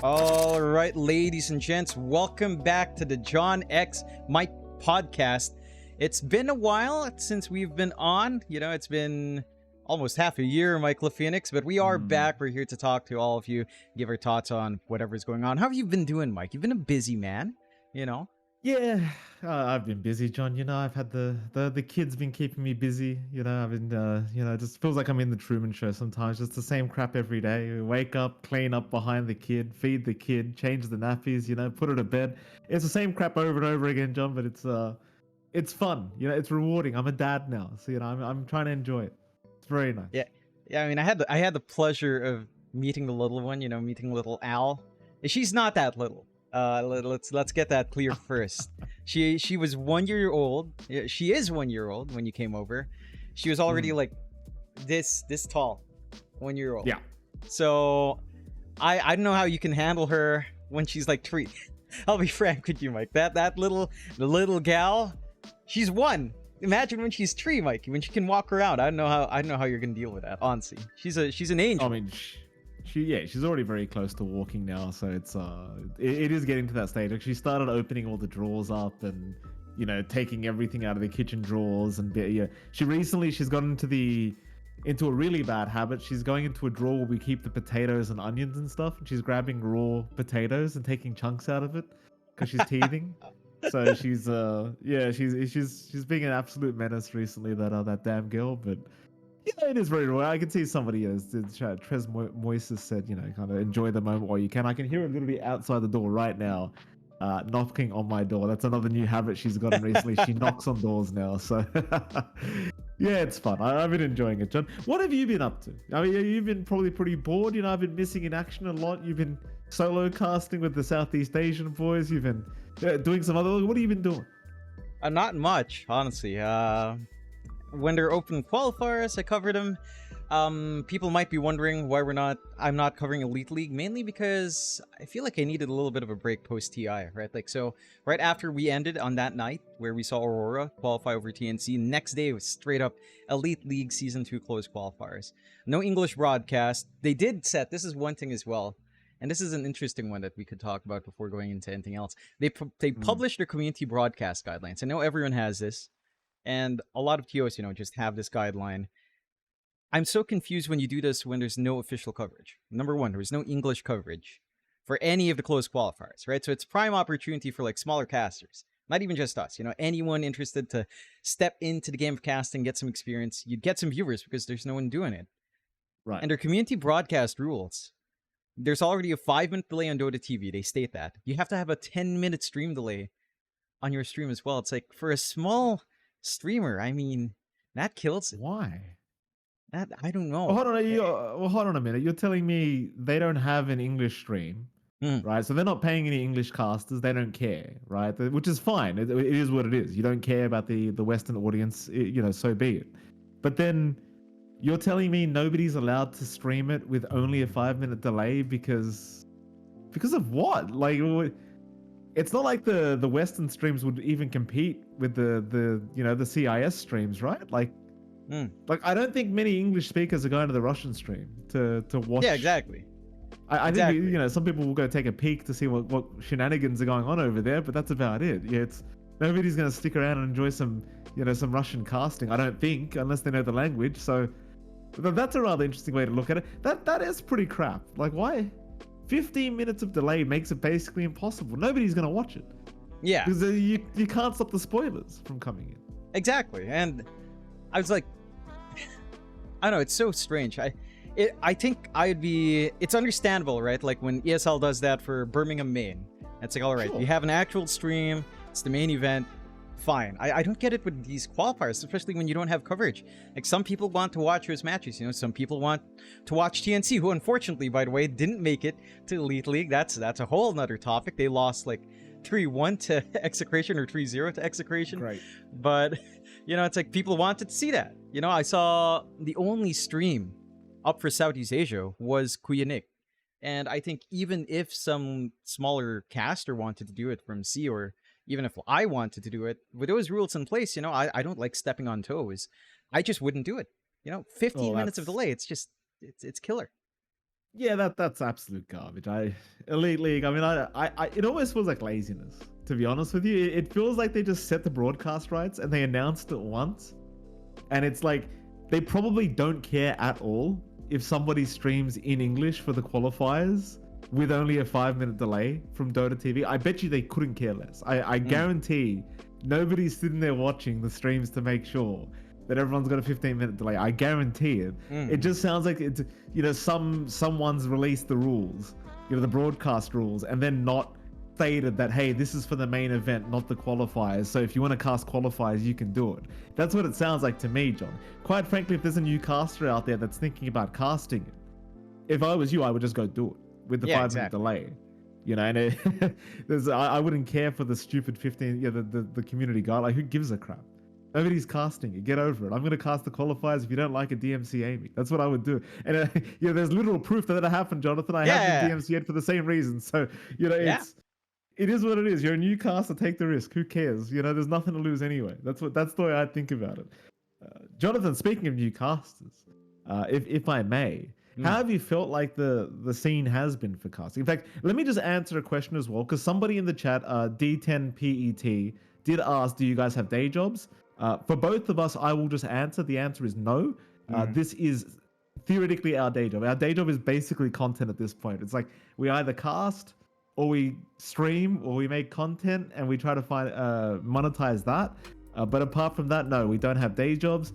All right, ladies and gents, welcome back to the John X Mike podcast. It's been a while since we've been on. It's been almost half a year, Michael Phoenix, but we are back. We're here to talk to all of you, give our thoughts on whatever's going on. How have you been doing, Mike? You've been a busy man, you know? Yeah, I've been busy, John. I've had the kids been keeping me busy. I've been it just feels like I'm in the Truman Show sometimes. Just the same crap every day. We wake up, clean up behind the kid, feed the kid, change the nappies. Put her to bed. It's the same crap over and over again, John. But it's fun. It's rewarding. I'm a dad now, so I'm trying to enjoy it. It's very nice. Yeah, yeah. I mean, I had the pleasure of meeting the little one. Meeting little Al. She's not that little. Let's get that clear first. She was 1 year old. Yeah, she is 1 year old when you came over. She was already Mm. like this tall, 1 year old. Yeah. So I don't know how you can handle her when she's like three. I'll be frank with you, Mike. The little gal, she's one. Imagine when she's three, Mike. When she can walk around. I don't know how you're gonna deal with that. Honestly, she's an I angel. mean, she's already very close to walking now, so it is getting to that stage. Like she started opening all the drawers up and taking everything out of the kitchen drawers and yeah. She's gotten into a really bad habit. She's going into a drawer where we keep the potatoes and onions and stuff, and she's grabbing raw potatoes and taking chunks out of it because she's teething. So she's being an absolute menace recently. That damn girl, but. Yeah, it is very real. I can see somebody as Tres Moises said, kind of enjoy the moment while you can. I can hear her literally outside the door right now, knocking on my door. That's another new habit she's gotten recently. She knocks on doors now. So, yeah, it's fun. I've been enjoying it, John. What have you been up to? I mean, you've been probably pretty bored. I've been missing in action a lot. You've been solo casting with the Southeast Asian boys. You've been doing some other. What have you been doing? Not much, honestly. When they're open qualifiers, I covered them. People might be wondering why I'm not covering Elite League, mainly because I feel like I needed a little bit of a break post TI, right? Like, so right after we ended on that night where we saw Aurora qualify over TNC, next day it was straight up Elite League Season 2 closed qualifiers. No English broadcast. They did set, this is one thing as well, and this is an interesting one that we could talk about before going into anything else. They published their community broadcast guidelines. I know everyone has this. And a lot of TOs, just have this guideline. I'm so confused when you do this when there's no official coverage. Number one, there's no English coverage for any of the closed qualifiers, right? So it's prime opportunity for like smaller casters, not even just us. Anyone interested to step into the game of casting, get some experience, you'd get some viewers because there's no one doing it. Right. And their community broadcast rules, there's already a 5-minute delay on Dota TV. They state that. You have to have a 10-minute stream delay on your stream as well. It's like for a small streamer, I mean, that kills it. Why? That I don't know. Well, hold on a minute. You're telling me they don't have an English stream, right? So they're not paying any English casters. They don't care, right? Which is fine. It is what it is. You don't care about the Western audience, so be it. But then you're telling me nobody's allowed to stream it with only a 5-minute delay because of what? Like, it's not like the Western streams would even compete with the CIS streams, right? Like I don't think many English speakers are going to the Russian stream to watch. Yeah, exactly. I Exactly. think some people will go take a peek to see what shenanigans are going on over there, but that's about it. Yeah, it's nobody's going to stick around and enjoy some some Russian casting. I don't think, unless they know the language. So that's a rather interesting way to look at it. That is pretty crap. Like, why? 15 minutes of delay makes it basically impossible. Nobody's going to watch it. Yeah. Because you can't stop the spoilers from coming in. Exactly. And I was like, I don't know, it's so strange. I think it's understandable, right? Like when ESL does that for Birmingham main. It's like, all right, Sure. you have an actual stream, it's the main event, fine. I don't get it with these qualifiers, especially when you don't have coverage. Like some people want to watch those matches, some people want to watch TNC, who unfortunately, by the way, didn't make it to Elite League. That's a whole nother topic. They lost like 3-1 to Execration or 3-0 to Execration. Right. But, it's like people wanted to see that. I saw the only stream up for Southeast Asia was Kuya Nick. And I think even if some smaller caster wanted to do it from C, or even if I wanted to do it, with those rules in place, I don't like stepping on toes. I just wouldn't do it. 15 minutes of delay, it's killer. Yeah, that's absolute garbage. Elite League. I mean, it almost feels like laziness. To be honest with you, it feels like they just set the broadcast rights and they announced it once, and it's like they probably don't care at all if somebody streams in English for the qualifiers with only a 5-minute delay from Dota TV. I bet you they couldn't care less. I guarantee nobody's sitting there watching the streams to make sure that everyone's got a 15-minute delay. I guarantee it. It just sounds like it's, someone's released the rules, the broadcast rules, and then not stated that, hey, this is for the main event, not the qualifiers. So if you want to cast qualifiers, you can do it. That's what it sounds like to me, John. Quite frankly, if there's a new caster out there that's thinking about casting it, if I was you, I would just go do it with the 5-minute delay. And I wouldn't care for the stupid 15, the community guide. Like, who gives a crap? Nobody's casting it. Get over it. I'm going to cast the qualifiers. If you don't like it, DMCA me. That's what I would do. And there's literal proof that happened, Jonathan. I have been DMCA'd for the same reason. So, it is what it is. You're a new caster. Take the risk. Who cares? There's nothing to lose anyway. That's the way I think about it. Jonathan, speaking of new casters, if I may, how have you felt like the scene has been for casting? In fact, let me just answer a question as well, because somebody in the chat, D10PET, did ask, do you guys have day jobs? For both of us, I will just answer. The answer is no. This is theoretically our day job. Our day job is basically content at this point. It's like we either cast or we stream or we make content and we try to find monetize that. But apart from that, no, we don't have day jobs.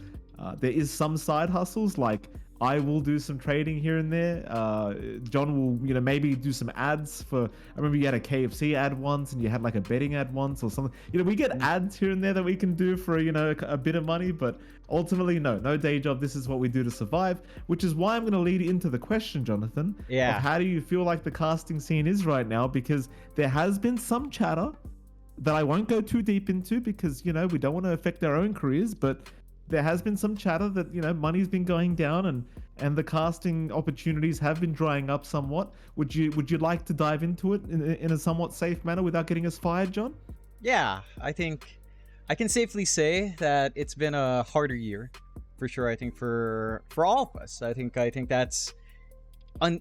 There is some side hustles, like I will do some trading here and there. John will, maybe do some ads for. I remember you had a KFC ad once, and you had like a betting ad once or something. We get ads here and there that we can do for a bit of money, but ultimately, no day job. This is what we do to survive, which is why I'm going to lead into the question, Jonathan. Yeah. Of how do you feel like the casting scene is right now? Because there has been some chatter that I won't go too deep into because we don't want to affect our own careers, but there has been some chatter that money's been going down and the casting opportunities have been drying up somewhat. Would you like to dive into it in a somewhat safe manner without getting us fired, John? Yeah, I think I can safely say that it's been a harder year for sure. I think for all of us. I think that's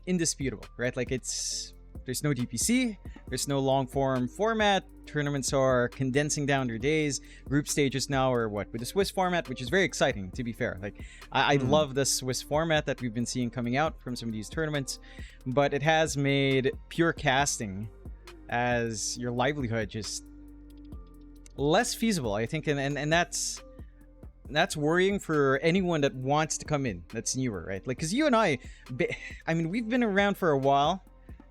indisputable, right? Like there's no DPC, there's no long form format. Tournaments are condensing down their days. Group stages now are with the Swiss format, which is very exciting, to be fair. Like I love the Swiss format that we've been seeing coming out from some of these tournaments, but it has made pure casting as your livelihood just less feasible, I think, and that's worrying for anyone that wants to come in that's newer, right? Like, because you and I mean, we've been around for a while.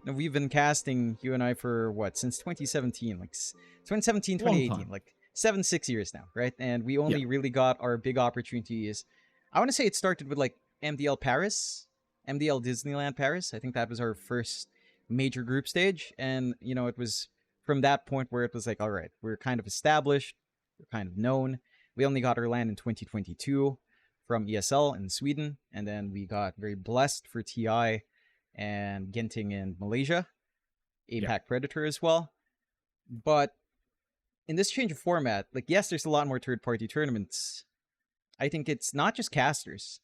We've been casting, you and I, for what, since 2017, like 2017, 2018, like 6 years now, right? And we only really got our big opportunities. I want to say it started with like MDL Disneyland Paris. I think that was our first major group stage. And, it was from that point where it was like, all right, we're kind of established, we're kind of known. We only got our land in 2022 from ESL in Sweden. And then we got very blessed for TI and Genting in Malaysia, APAC Predator as well. But in this change of format, like, yes, there's a lot more third-party tournaments. I think it's not just casters.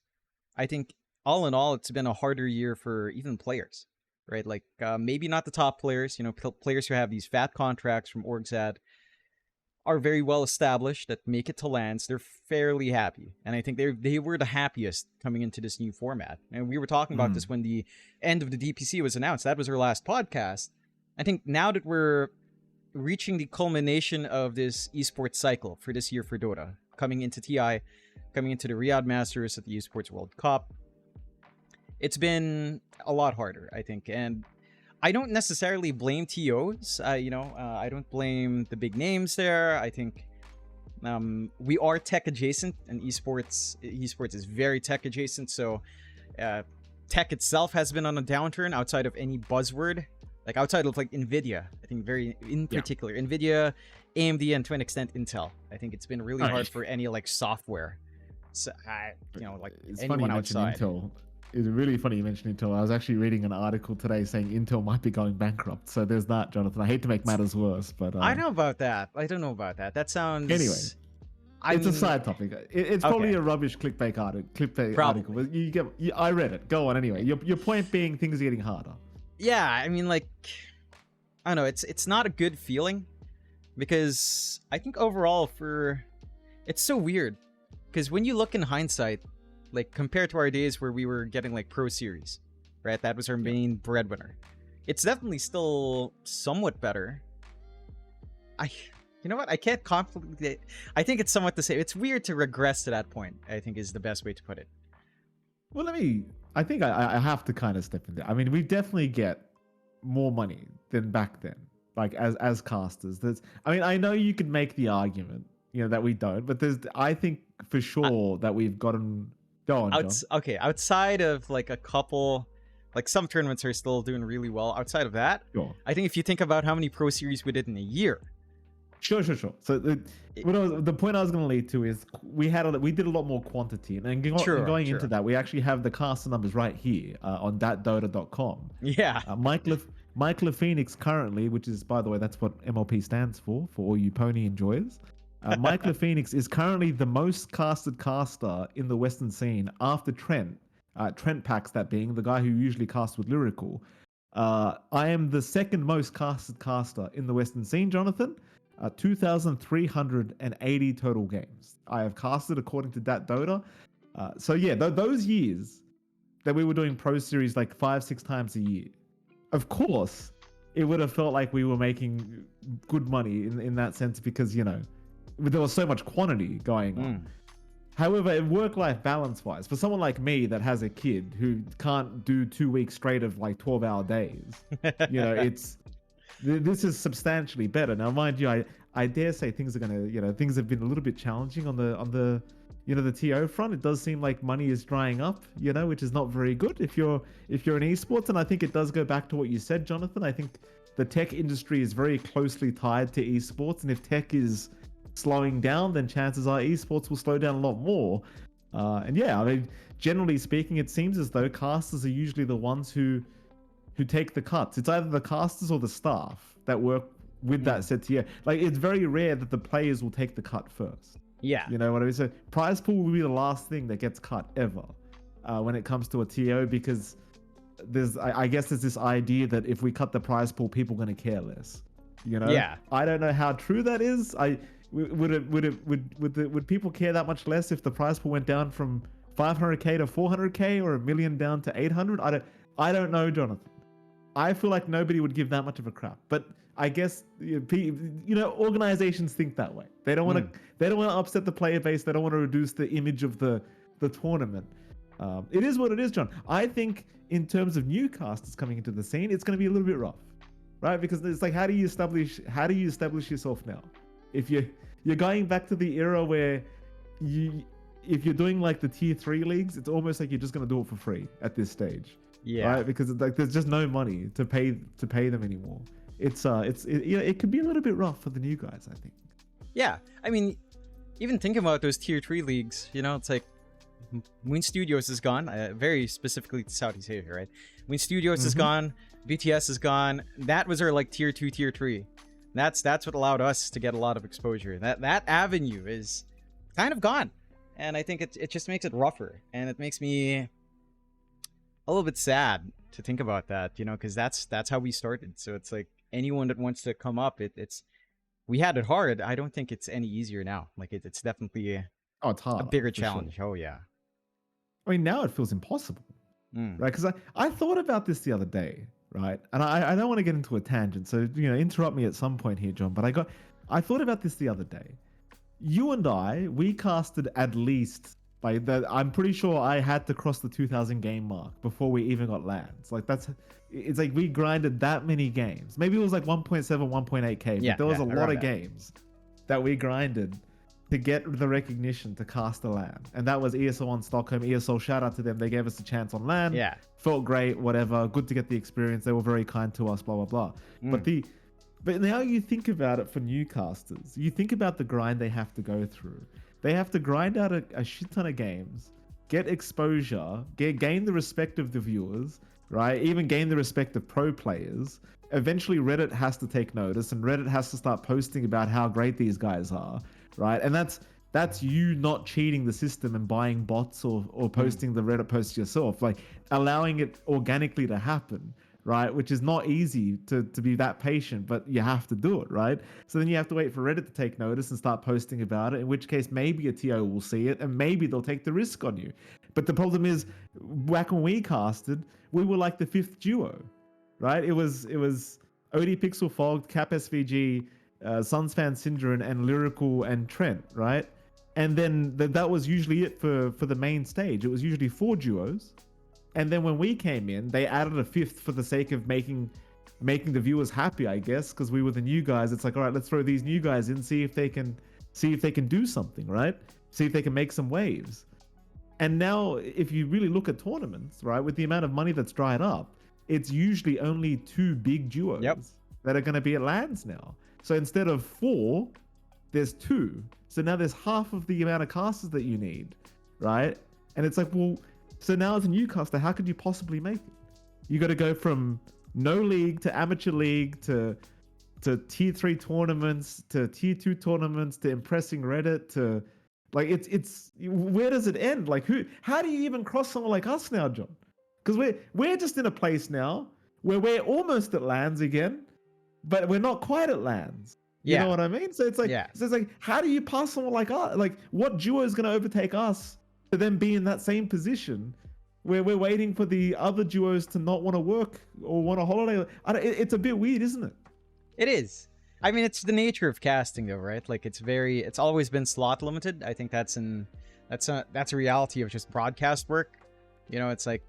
I think all in all, it's been a harder year for even players, right? Like, maybe not the top players, players who have these fat contracts from Orgsad are very well established, that make it to lands. They're fairly happy. And I think they were the happiest coming into this new format. And we were talking about this when the end of the DPC was announced. That was our last podcast. I think now that we're reaching the culmination of this esports cycle for this year for Dota, coming into TI, coming into the Riyadh Masters at the Esports World Cup, it's been a lot harder, I think. And I don't necessarily blame TOs. I don't blame the big names there. I think we are tech adjacent, and esports is very tech adjacent. So tech itself has been on a downturn outside of any buzzword, like outside of like Nvidia. I think particular Nvidia, AMD, and to an extent Intel. I think it's been really hard for any like software. So like it's anyone funny outside. Intel. It's really funny you mentioned Intel. I was actually reading an article today saying Intel might be going bankrupt. So there's that, Jonathan. I hate to make matters worse, but I know about that. I don't know about that. That sounds... Anyway. I It's a mean, side topic. It's probably okay, a rubbish clickbait article, probably. but I read it. Go on anyway. Your point being things are getting harder. Yeah, I mean, like, I don't know. It's not a good feeling because I think overall it's so weird because when you look in hindsight, like compared to our days where we were getting like Pro Series, right? That was our Yeah. main breadwinner. It's definitely still somewhat better. You know what? I can't conflict. I think it's somewhat the same. It's weird to regress to that point, I think is the best way to put it. Well, I think I have to kind of step in there. I mean, we definitely get more money than back then, like as casters. I mean, I know you could make the argument, that we don't, but I think for Uh, sure that we've gotten. Go on, John. okay, outside of like a couple, like some tournaments are still doing really well. Outside of that, Sure. I think if you think about how many Pro Series we did in a year, Sure. So the point I was going to lead to is we did a lot more quantity, and going into true. that, we actually have the caster numbers right here on thatdota.com. Yeah. Mike LaPhoenix currently, which is, by the way, that's what MLP stands for all you pony enjoyers. Mike LaPhoenix is currently the most casted caster in the Western scene after Trent. Trent Pax, that being the guy who usually casts with Lyrical. I am the second most casted caster in the Western scene, Jonathan. 2,380 total games I have casted according to that Dota. So yeah, those years that we were doing Pro Series like 5-6 times a year, of course, it would have felt like we were making good money in that sense because, there was so much quantity going on. However, work-life balance-wise, for someone like me that has a kid who can't do 2 weeks straight of like 12-hour days, this is substantially better. Now, mind you, I dare say things are gonna, things have been a little bit challenging on the the TO front. It does seem like money is drying up, which is not very good if you're in esports. And I think it does go back to what you said, Jonathan. I think the tech industry is very closely tied to esports, and if tech is slowing down, then chances are esports will slow down a lot more. And yeah, I mean, generally speaking, it seems as though casters are usually the ones who take the cuts. It's either the casters or the staff that work with that set tier. Like, it's very rare that the players will take the cut first. Yeah. You know what I mean? So prize pool will be the last thing that gets cut ever when it comes to a TO, because I guess there's this idea that if we cut the prize pool, people are going to care less. Yeah. I don't know how true that is. Would people care that much less if the prize pool went down from 500k to 400k or $1 million down to 800? I don't know, Jonathan. I feel like nobody would give that much of a crap, but I guess organizations think that way. They don't want to. They don't want to upset the player base. They don't want to reduce the image of the tournament. It is what it is, John. I think in terms of new casters coming into the scene, it's going to be a little bit rough, right? Because it's like, how do you establish yourself now? If you're going back to the era where if you're doing like the tier 3 leagues, it's almost like you're just going to do it for free at this stage. Yeah. Right, because it's like there's just no money to pay them anymore. It could be a little bit rough for the new guys, I think. Yeah. I mean, even thinking about those tier 3 leagues, it's like Moon Studios is gone. Very specifically to Southeast Asia, right? Moon Studios is gone. BTS is gone. That was our like tier 2, tier 3. That's what allowed us to get a lot of exposure. That avenue is kind of gone, and I think it just makes it rougher, and it makes me a little bit sad to think about that, because that's how we started. So it's like anyone that wants to come up, we had it hard. I don't think it's any easier now. Like it's definitely it's harder, a bigger challenge. Sure. Oh yeah. I mean, now it feels impossible, right? Because I thought about this the other day, right? And I don't want to get into a tangent, so interrupt me at some point here, John. But I thought about this the other day. You and we casted at least. I'm pretty sure I had to cross the 2,000 game mark before we even got lands. Like it's like we grinded that many games. Maybe it was like 1.7, 1.8k, but there was a lot of games that we grinded to get the recognition to cast a land. And that was ESL on Stockholm. ESL, shout out to them. They gave us a chance on land. Yeah. Felt great, whatever. Good to get the experience. They were very kind to us, blah, blah, blah. But now you think about it for new casters. You think about the grind they have to go through. They have to grind out a shit ton of games, get exposure, gain the respect of the viewers, right? Even gain the respect of pro players. Eventually, Reddit has to take notice, and Reddit has to start posting about how great these guys are, right? And that's That's you not cheating the system and buying bots or posting the Reddit post yourself, like allowing it organically to happen, right? Which is not easy to be that patient, but you have to do it, right? So then you have to wait for Reddit to take notice and start posting about it, in which case maybe a TO will see it and maybe they'll take the risk on you. But the problem is, back when we casted, we were like the fifth duo, right? It was OD Pixel Fogged, Cap SVG, Sunsfan Syndrome, and Lyrical and Trent, right? And then that was usually it for the main stage. It was usually 4 duos. And then when we came in, they added a 5th for the sake of making the viewers happy, I guess, because we were the new guys. It's like, all right, let's throw these new guys in, see if they can do something, right? See if they can make some waves. And now, if you really look at tournaments, right, with the amount of money that's dried up, it's usually only 2 big duos that are going to be at LANs now. So instead of 4, there's 2. So now there's half of the amount of casters that you need, right? And it's like, well, so now as a new caster, how could you possibly make it? You got to go from no league to amateur league to tier 3 tournaments to tier 2 tournaments to impressing Reddit to like it's where does it end? Like how do you even cross someone like us now, John? Because we're just in a place now where we're almost at LANs again, but we're not quite at LANs. You know what I mean? So it's like, so it's like, how do you pass someone like us? Like, what duo is going to overtake us to then be in that same position where we're waiting for the other duos to not want to work or want a holiday? It's a bit weird, isn't it? It is. I mean, it's the nature of casting, though, right? Like, it's always been slot limited. I think that's a reality of just broadcast work. You know, it's like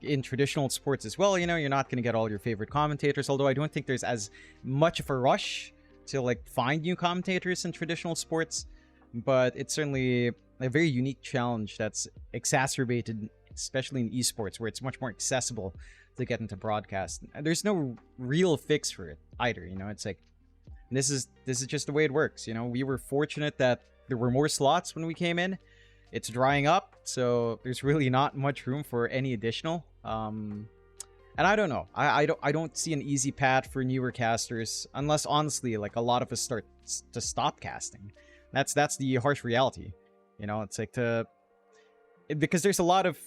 in traditional sports as well. You know, you're not going to get all your favorite commentators. Although I don't think there's as much of a rush to like find new commentators in traditional sports, but it's certainly a very unique challenge that's exacerbated, especially in esports, where it's much more accessible to get into broadcast. And there's no real fix for it either. You know, it's like this is just the way it works. You know, we were fortunate that there were more slots when we came in. It's drying up, so there's really not much room for any additional. And I don't know. I don't see an easy path for newer casters unless, honestly, like a lot of us start to stop casting. That's the harsh reality. You know, it's like because there's a lot of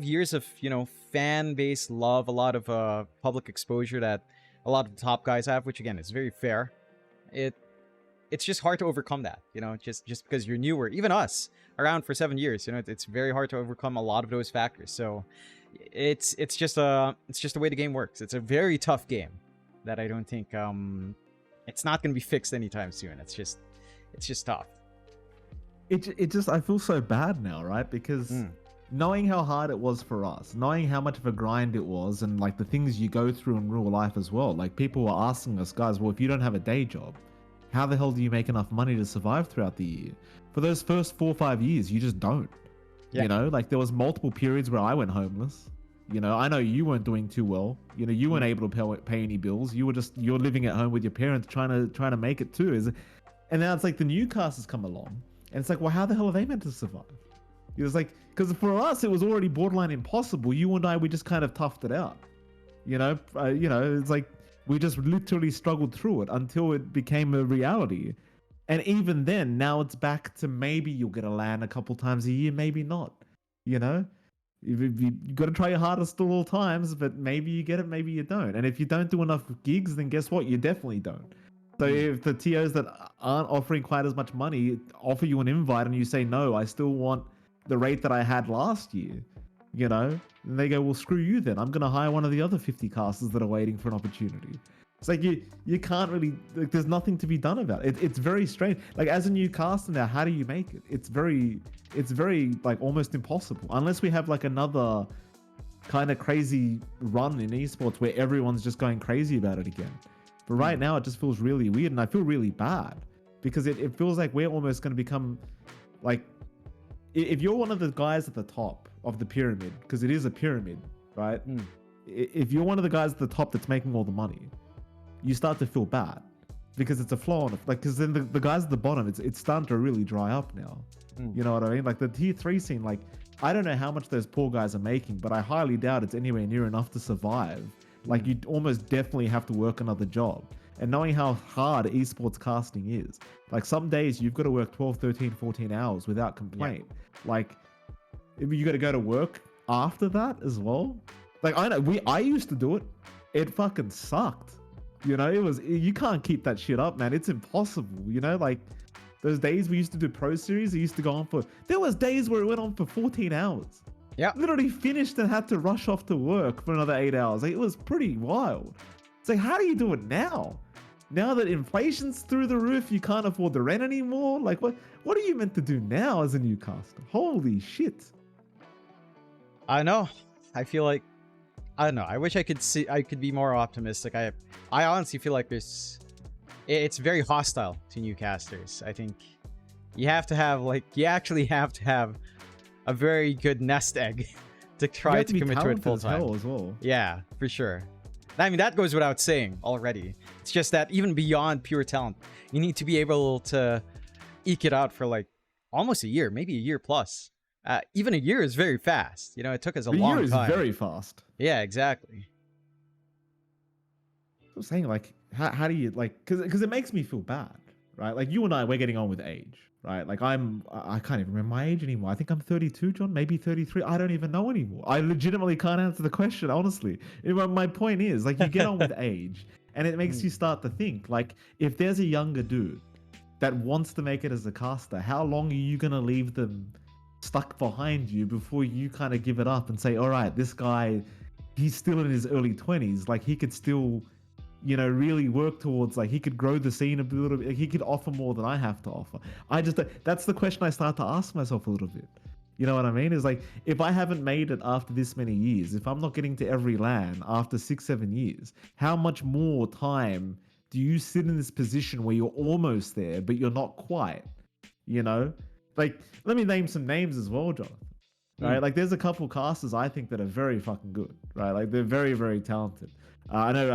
years of, you know, fan base love, a lot of public exposure that a lot of the top guys have, which again is very fair. It's just hard to overcome that, you know, just because you're newer. Even us, around for 7 years, you know, it's very hard to overcome a lot of those factors. So it's just the way the game works. It's a very tough game that I don't think it's not going to be fixed anytime soon. It's just tough. It just, I feel so bad now, right? Because knowing how hard it was for us, knowing how much of a grind it was, and like the things you go through in real life as well. Like people were asking us, guys, well, if you don't have a day job, how the hell do you make enough money to survive throughout the year? For those first 4 or 5 years, you just don't. You know, like there was multiple periods where I went homeless. You know, I know you weren't doing too well. You know, you weren't able to pay any bills. You're living at home with your parents trying to make it too. And now it's like the new casters come along, and it's like, well, how the hell are they meant to survive? It was like, because for us, it was already borderline impossible. You and I, we just kind of toughed it out. You know, it's like we just literally struggled through it until it became a reality. And even then, now it's back to maybe you'll get a LAN a couple times a year, maybe not. You know, you've got to try your hardest at all times, but maybe you get it, maybe you don't. And if you don't do enough gigs, then guess what? You definitely don't. So if the TOs that aren't offering quite as much money offer you an invite and you say, no, I still want the rate that I had last year, you know, and they go, well, screw you then. I'm going to hire one of the other 50 casters that are waiting for an opportunity. It's like you can't really, like, there's nothing to be done about it. It's very strange. Like as a new caster now, how do you make it? It's very like almost impossible unless we have like another kind of crazy run in esports where everyone's just going crazy about it again. But right now it just feels really weird, and I feel really bad because it feels like we're almost going to become like, if you're one of the guys at the top of the pyramid, because it is a pyramid, right? If you're one of the guys at the top that's making all the money, you start to feel bad because it's a flaw on it. Like, because then the guys at the bottom, it's starting to really dry up now. You know what I mean? Like the tier 3 scene, like I don't know how much those poor guys are making, but I highly doubt it's anywhere near enough to survive. Like you'd almost definitely have to work another job. and knowing how hard esports casting is. Like some days you've got to work 12, 13, 14 hours without complaint. Like you got to go to work after that as well. Like I used to do it. It fucking sucked. You know, you can't keep that shit up, man. It's impossible. You know, like those days we used to do pro series, it used to go on for, there was days where it went on for 14 hours. Yeah. Literally finished and had to rush off to work for another 8 hours. Like, it was pretty wild. It's like, how do you do it now? Now that inflation's through the roof, you can't afford the rent anymore. Like, what are you meant to do now as a newcaster? Holy shit. I know. I feel like, I don't know. I wish I could be more optimistic. I honestly feel like it's very hostile to newcasters. I think you have to have you actually have to have a very good nest egg to try to commit to it full time. As well. Yeah, for sure. I mean, that goes without saying already. It's just that even beyond pure talent, you need to be able to eke it out for like almost a year, maybe a year plus. Even a year is very fast. You know, it took us a long time. A year is very fast. Yeah, exactly. I'm saying, like, how do you, like, because it makes me feel bad, right? Like, you and I, we're getting on with age, right? Like, I can't even remember my age anymore. I think I'm 32, John, maybe 33. I don't even know anymore. I legitimately can't answer the question, honestly. My point is, like, you get on with age, and it makes you start to think, like, if there's a younger dude that wants to make it as a caster, how long are you going to leave them stuck behind you before you kind of give it up and say, all right, this guy, he's still in his early 20s. Like, he could still, you know, really work towards, like, he could grow the scene a little bit. Like, he could offer more than I have to offer. That's the question I start to ask myself a little bit. You know what I mean? Is like, if I haven't made it after this many years, if I'm not getting to every LAN after 6-7 years, how much more time do you sit in this position where you're almost there, but you're not quite, you know? Like, let me name some names as well, Jonathan. Right? Like, there's a couple casters I think that are very fucking good, right? Like, they're very, very talented. I know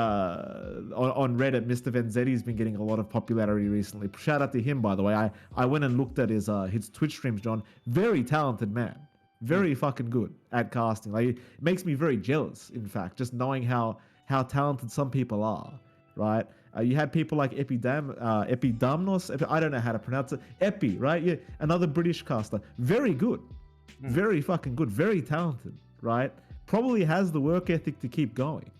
on Reddit, Mr. Venzetti's been getting a lot of popularity recently. Shout out to him, by the way. I went and looked at his Twitch streams, John. Very talented man. Very fucking good at casting. Like, it makes me very jealous, in fact, just knowing how talented some people are, right? You had people like Epidamnos. I don't know how to pronounce it. Epi, right? Yeah, another British caster. Very good. Very fucking good. Very talented, right? Probably has the work ethic to keep going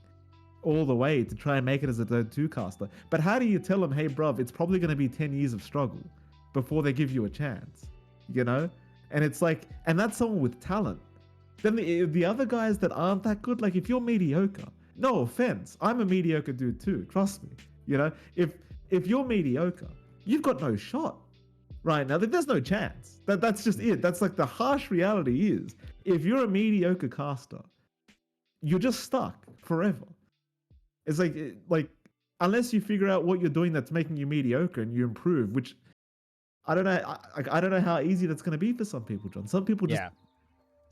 all the way to try and make it as a Dota 2 caster. But how do you tell them, hey, bruv, it's probably going to be 10 years of struggle before they give you a chance, you know? And it's like, and that's someone with talent. Then the other guys that aren't that good, like, if you're mediocre, no offense, I'm a mediocre dude too, trust me. You know, if you're mediocre, you've got no shot right now. There's no chance. That's just it. That's like the harsh reality is, if you're a mediocre caster, you're just stuck forever. It's like unless you figure out what you're doing that's making you mediocre and you improve, which I don't know. I don't know how easy that's going to be for some people, John. Some people just. Yeah.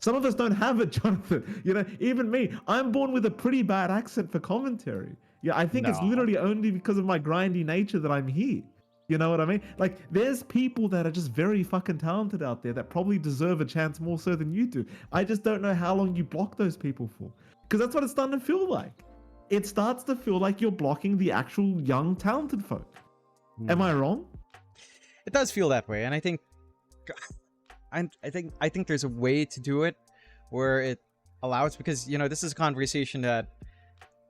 Some of us don't have it, Jonathan. You know, even me, I'm born with a pretty bad accent for commentary. Yeah, I think it's literally only because of my grindy nature that I'm here. You know what I mean? Like, there's people that are just very fucking talented out there that probably deserve a chance more so than you do. I just don't know how long you block those people for. Because that's what it's starting to feel like. It starts to feel like you're blocking the actual young, talented folk. Am I wrong? It does feel that way, and I think there's a way to do it where it allows, because, you know, this is a conversation that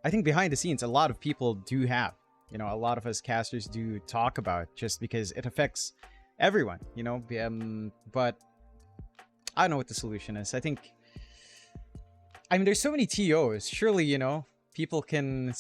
I think behind the scenes a lot of people do have. You know, a lot of us casters do talk about, just because it affects everyone, you know. But I don't know what the solution is. I mean, there's so many TOs. Surely, you know, people can.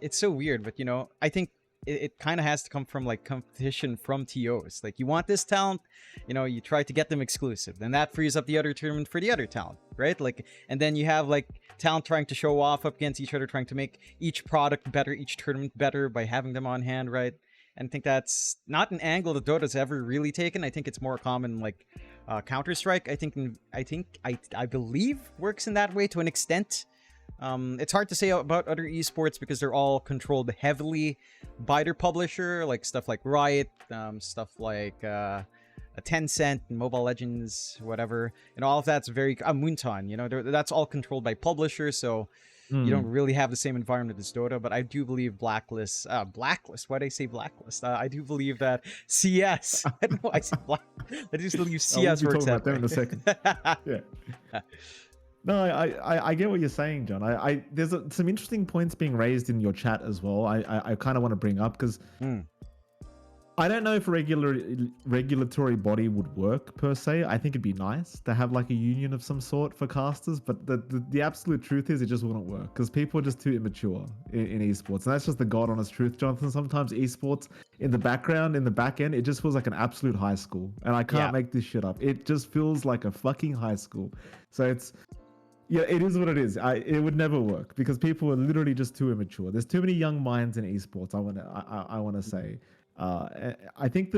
It's so weird, but, you know, I think it kind of has to come from, like, competition from TOs. Like, you want this talent, you know, you try to get them exclusive. Then that frees up the other tournament for the other talent, right? Like, and then you have, like, talent trying to show off up against each other, trying to make each product better, each tournament better by having them on hand, right? And I think that's not an angle that Dota's ever really taken. I think it's more common, like, Counter-Strike, I believe works in that way to an extent. It's hard to say about other esports because they're all controlled heavily by their publisher, like stuff like Riot, stuff like a Tencent, Mobile Legends, whatever, and all of that's very Moonton. You know, that's all controlled by publishers. So You don't really have the same environment as Dota, but I do believe Blacklist. Why did I say Blacklist? I do believe that CS. I don't know. I said Black. I just believe CS We'll be works talking about that them in a second. Yeah. No, I get what you're saying, John. There's some interesting points being raised in your chat as well. I kind of want to bring up because I don't know if a regulatory body would work per se. I think it'd be nice to have like a union of some sort for casters, but the absolute truth is it just wouldn't work because people are just too immature in esports, and that's just the god honest truth, Jonathan. Sometimes esports in the background, in the back end, it just feels like an absolute high school, and I can't make this shit up. It just feels like a fucking high school. So it is what it is. It would never work because people are literally just too immature. There's too many young minds in esports. I want to say. I think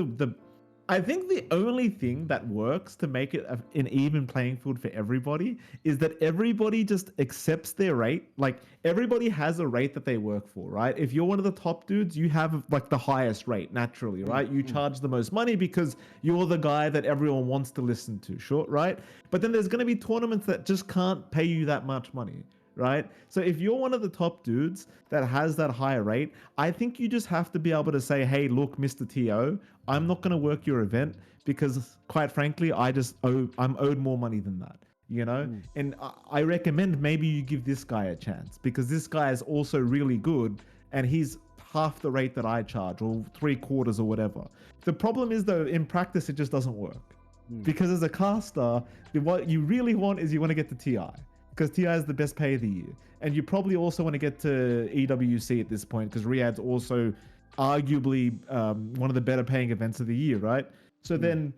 I think the only thing that works to make it an even playing field for everybody is that everybody just accepts their rate. Like everybody has a rate that they work for, right? If you're one of the top dudes, you have like the highest rate naturally, right? You charge the most money because you're the guy that everyone wants to listen to, sure, right? But then there's going to be tournaments that just can't pay you that much money, right? So if you're one of the top dudes that has that higher rate, I think you just have to be able to say, hey, look, Mr. TO, I'm not going to work your event because quite frankly, I'm owed more money than that, you know? And I recommend maybe you give this guy a chance because this guy is also really good and he's half the rate that I charge or 3/4 or whatever. The problem is though, in practice, it just doesn't work because as a caster, what you really want is you want to get to TI. Because TI is the best pay of the year. And you probably also want to get to EWC at this point because Riyadh's also arguably one of the better paying events of the year, right? So then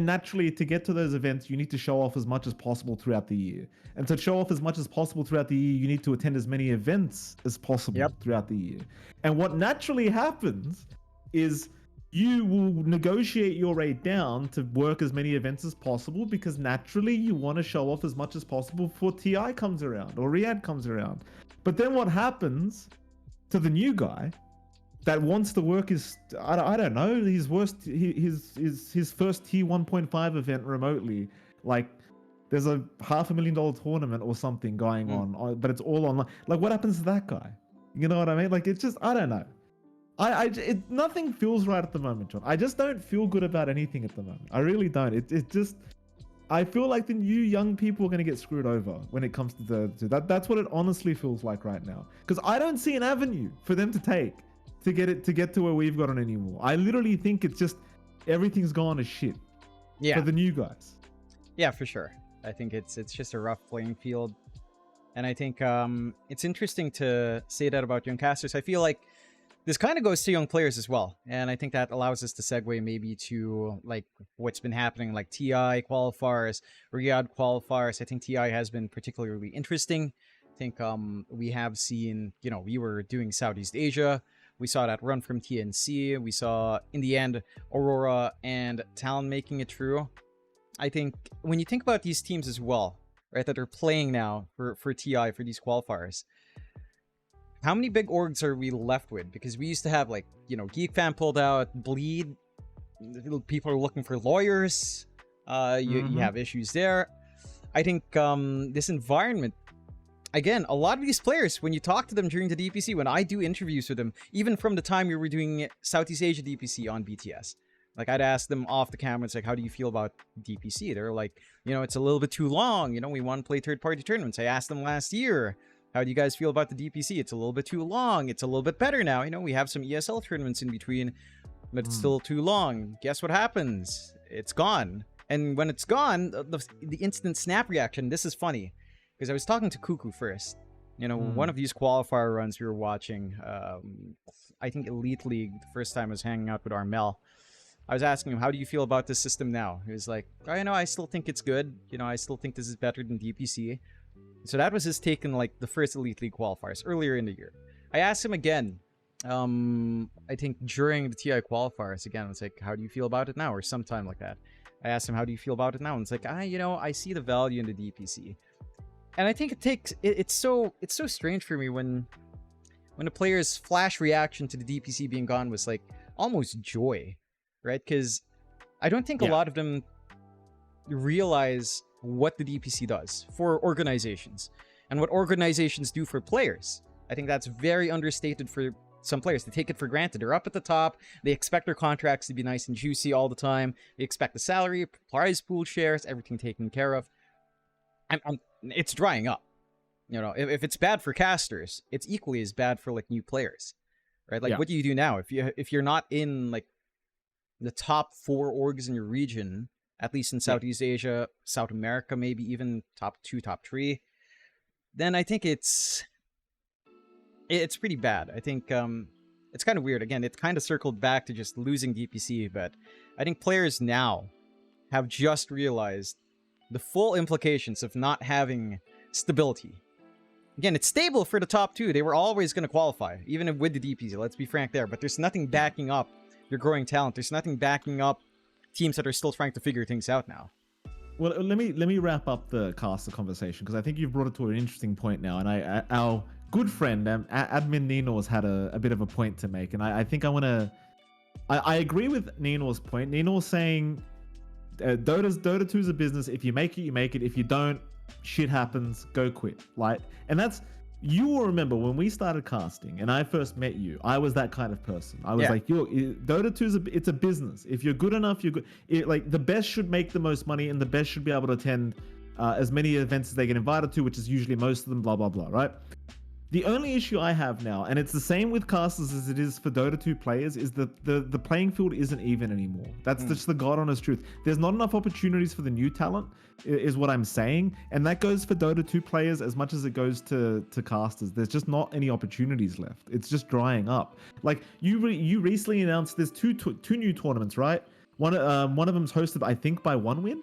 naturally to get to those events, you need to show off as much as possible throughout the year. And to show off as much as possible throughout the year, you need to attend as many events as possible throughout the year. And what naturally happens is you will negotiate your rate down to work as many events as possible because naturally you want to show off as much as possible before TI comes around or Riyadh comes around. But then what happens to the new guy that wants to work is, I don't know, his first T1.5 event remotely, like there's a $500,000 tournament or something going on, but it's all online. Like what happens to that guy? You know what I mean? Like it's just, I don't know. Nothing feels right at the moment, John. I just don't feel good about anything at the moment. I really don't. It just, I feel like the new young people are going to get screwed over when it comes to that. That's what it honestly feels like right now. Because I don't see an avenue for them to take to get to where we've gotten anymore. I literally think it's just everything's gone to shit. For the new guys. Yeah, for sure. I think it's just a rough playing field, and I think it's interesting to say that about young casters. I feel like this kind of goes to young players as well, and I think that allows us to segue maybe to like what's been happening, like TI qualifiers, Riyadh qualifiers. I think TI has been particularly interesting. I think we have seen, you know, we were doing Southeast Asia. We saw that run from TNC. We saw, in the end, Aurora and Talon making it through. I think when you think about these teams as well, right, that are playing now for TI, for these qualifiers, how many big orgs are we left with? Because we used to have, like, you know, Geek Fan pulled out, Bleed. People are looking for lawyers. You have issues there. I think this environment, again, a lot of these players, when you talk to them during the DPC, when I do interviews with them, even from the time we were doing Southeast Asia DPC on BTS, like I'd ask them off the camera, it's like, how do you feel about DPC? They're like, you know, it's a little bit too long. You know, we want to play third-party tournaments. I asked them last year, how do you guys feel about the DPC? It's a little bit too long. It's a little bit better now. You know, we have some ESL tournaments in between, but it's still too long. Guess what happens? It's gone. And when it's gone, the instant snap reaction, this is funny. Because I was talking to Cuckoo first. You know, one of these qualifier runs we were watching, I think Elite League, the first time I was hanging out with Armel. I was asking him, how do you feel about this system now? He was like, oh, you know, I still think it's good. You know, I still think this is better than DPC. So that was his take in, like, the first Elite League qualifiers earlier in the year. I asked him again, I think during the TI qualifiers, again, I was like, how do you feel about it now? Or sometime like that. I asked him, how do you feel about it now? And it's like, you know, I see the value in the DPC. And I think it's so strange for me when the player's flash reaction to the DPC being gone was like almost joy, right? Because I don't think a lot of them realize what the DPC does for organizations. and what organizations do for players. I think that's very understated for some players. They take it for granted. They're up at the top. They expect their contracts to be nice and juicy all the time. They expect the salary, prize pool shares, everything taken care of. It's drying up. You know, if it's bad for casters, it's equally as bad for like new players, right? Like, what do you do now if you're not in like the top 4 orgs in your region, at least in Southeast Asia, South America, maybe even top 2, top 3? Then I think it's pretty bad. I think it's kind of weird. Again, it kind of circled back to just losing DPC, but I think players now have just realized the full implications of not having stability. Again, it's stable for the top 2. They were always going to qualify, even with the DPC, let's be frank there. But there's nothing backing up your growing talent. There's nothing backing up teams that are still trying to figure things out now. Well, let me wrap up the caster conversation, because I think you've brought it to an interesting point now. And our good friend, admin Ninor's had a bit of a point to make. And I think I agree with Ninor's point. Ninor's saying Dota 2 is a business. If you make it, you make it. If you don't, shit happens, go quit. Like, and that's, you will remember when we started casting and I first met you, I was that kind of person. I was like, Dota 2 it's a business. If you're good enough, you're good. Like, the best should make the most money, and the best should be able to attend as many events as they get invited to, which is usually most of them, blah, blah, blah, right? The only issue I have now, and it's the same with casters as it is for Dota 2 players, is that the playing field isn't even anymore. That's just the God honest truth. There's not enough opportunities for the new talent, is what I'm saying. And that goes for Dota 2 players as much as it goes to casters. There's just not any opportunities left. It's just drying up. Like, you recently announced there's two new tournaments, right? One of them's hosted, I think, by OneWin.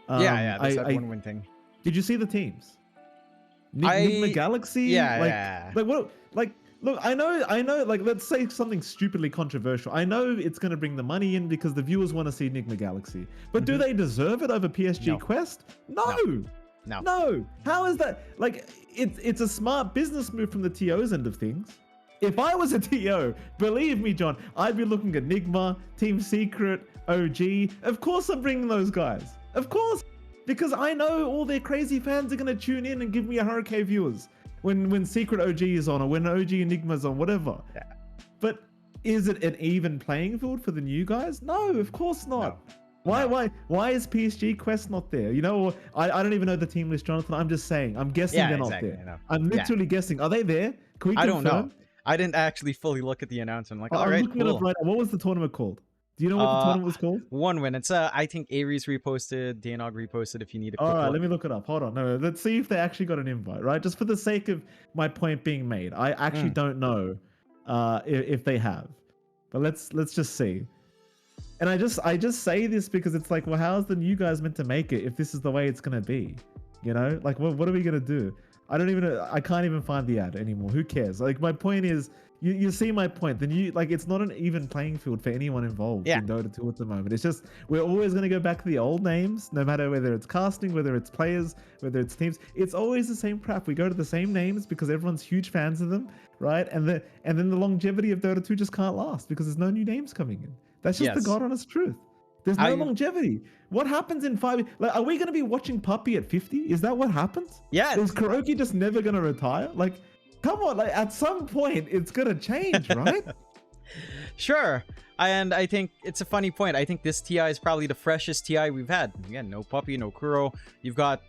That's that OneWin thing. Did you see the teams? Enigma Galaxy, like what? Like, look, I know. Like, let's say something stupidly controversial. I know it's going to bring the money in because the viewers want to see Enigma Galaxy. But do they deserve it over PSG Quest? No. How is that? Like, it's a smart business move from the TO's end of things. If I was a TO, believe me, John, I'd be looking at Enigma, Team Secret, OG. Of course, I'm bringing those guys. Of course. Because I know all their crazy fans are going to tune in and give me a hurricane viewers when Secret OG is on, or when OG Enigma's on, whatever. Yeah. But is it an even playing field for the new guys? No, of course not. No. Why is PSG Quest not there? You know, I don't even know the team list, Jonathan. I'm just saying. I'm guessing they're not there. I'm literally guessing. Are they there? Can we confirm? I don't know. I didn't actually fully look at the announcement. Like, all right, looking it up right now. What was the tournament called? Do you know what the tournament was called? OneWin. It's I think Aries reposted, Danog reposted. If you need a quick look. Let me look it up. Hold on. No, let's see if they actually got an invite, right? Just for the sake of my point being made. I actually don't know if they have. But let's just see. And I just say this because it's like, well, how's the new guys meant to make it if this is the way it's gonna be? You know, like, what are we gonna do? I can't even find the ad anymore. Who cares? Like, my point is, you see my point. It's not an even playing field for anyone involved in Dota 2 at the moment. It's just, we're always going to go back to the old names, no matter whether it's casting, whether it's players, whether it's teams. It's always the same crap. We go to the same names because everyone's huge fans of them, right? And then the longevity of Dota 2 just can't last because there's no new names coming in. That's just the God honest truth. There's no longevity. What happens in 5 years? Like, are we going to be watching Puppy at 50? Is that what happens? Yeah. Is Kuroki just never going to retire? Like, come on, like, at some point it's gonna change, right? Sure. And I think it's a funny point. I think this TI is probably the freshest TI we've had. Again, no Puppy, no Kuro. You've got,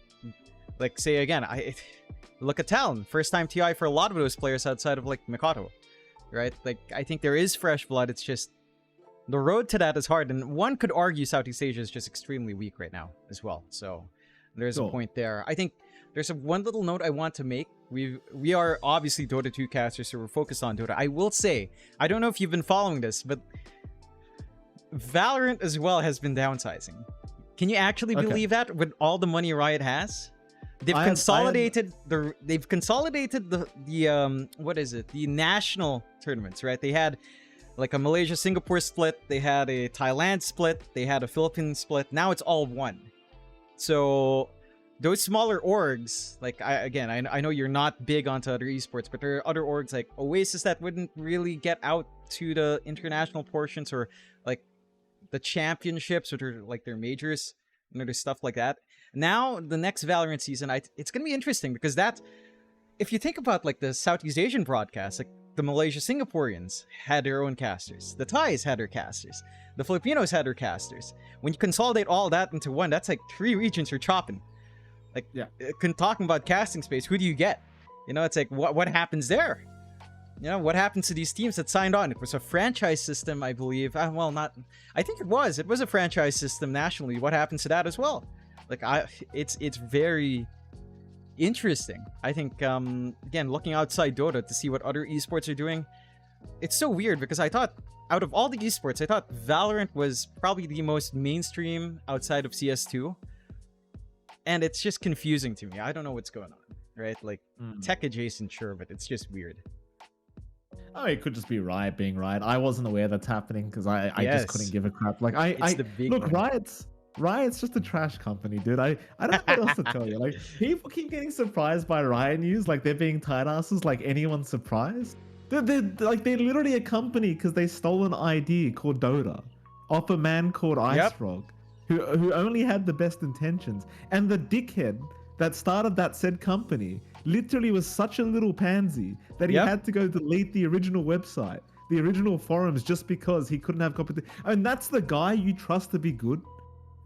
like, say again, look at Talon. First time TI for a lot of those players outside of, like, Mikoto, right? Like, I think there is fresh blood. It's just the road to that is hard. And one could argue Southeast Asia is just extremely weak right now as well. So there's a point there. I think there's one little note I want to make. We are obviously Dota 2 casters, so we're focused on Dota. I will say, I don't know if you've been following this, but Valorant as well has been downsizing. Can you actually believe that with all the money Riot has? They've consolidated the what is it? The national tournaments, right? They had like a Malaysia-Singapore split, they had a Thailand split, they had a Philippines split. Now it's all one. So those smaller orgs, like, I know you're not big onto other esports, but there are other orgs like Oasis that wouldn't really get out to the international portions or like the championships or like their majors and other stuff like that. Now, the next Valorant season, it's going to be interesting because that if you think about like the Southeast Asian broadcasts, like the Malaysia Singaporeans had their own casters, the Thais had their casters, the Filipinos had their casters. When you consolidate all that into one, that's like 3 regions you're chopping. Like, Yeah. Talking about casting space, who do you get? You know, it's like, what happens there? You know, what happens to these teams that signed on? It was a franchise system, I believe. Well, not. I think it was. It was a franchise system nationally. What happens to that as well? Like, it's very interesting. I think, again, looking outside Dota to see what other esports are doing, it's so weird because I thought, out of all the esports, I thought Valorant was probably the most mainstream outside of CS2. And it's just confusing to me. I don't know what's going on, right? Like, tech adjacent, sure, but it's just weird. Oh, it could just be Riot being Riot. I wasn't aware that's happening because I just couldn't give a crap. Like look, Riot's just a trash company, dude. I don't know what else to tell you. Like, people keep getting surprised by Riot news, like they're being tight asses, like anyone's surprised. They're literally a company because they stole an ID called Dota off a man called Ice Frog, who only had the best intentions. And the dickhead that started that said company literally was such a little pansy that he had to go delete the original website, the original forums, just because he couldn't have competition. And that's the guy you trust to be good?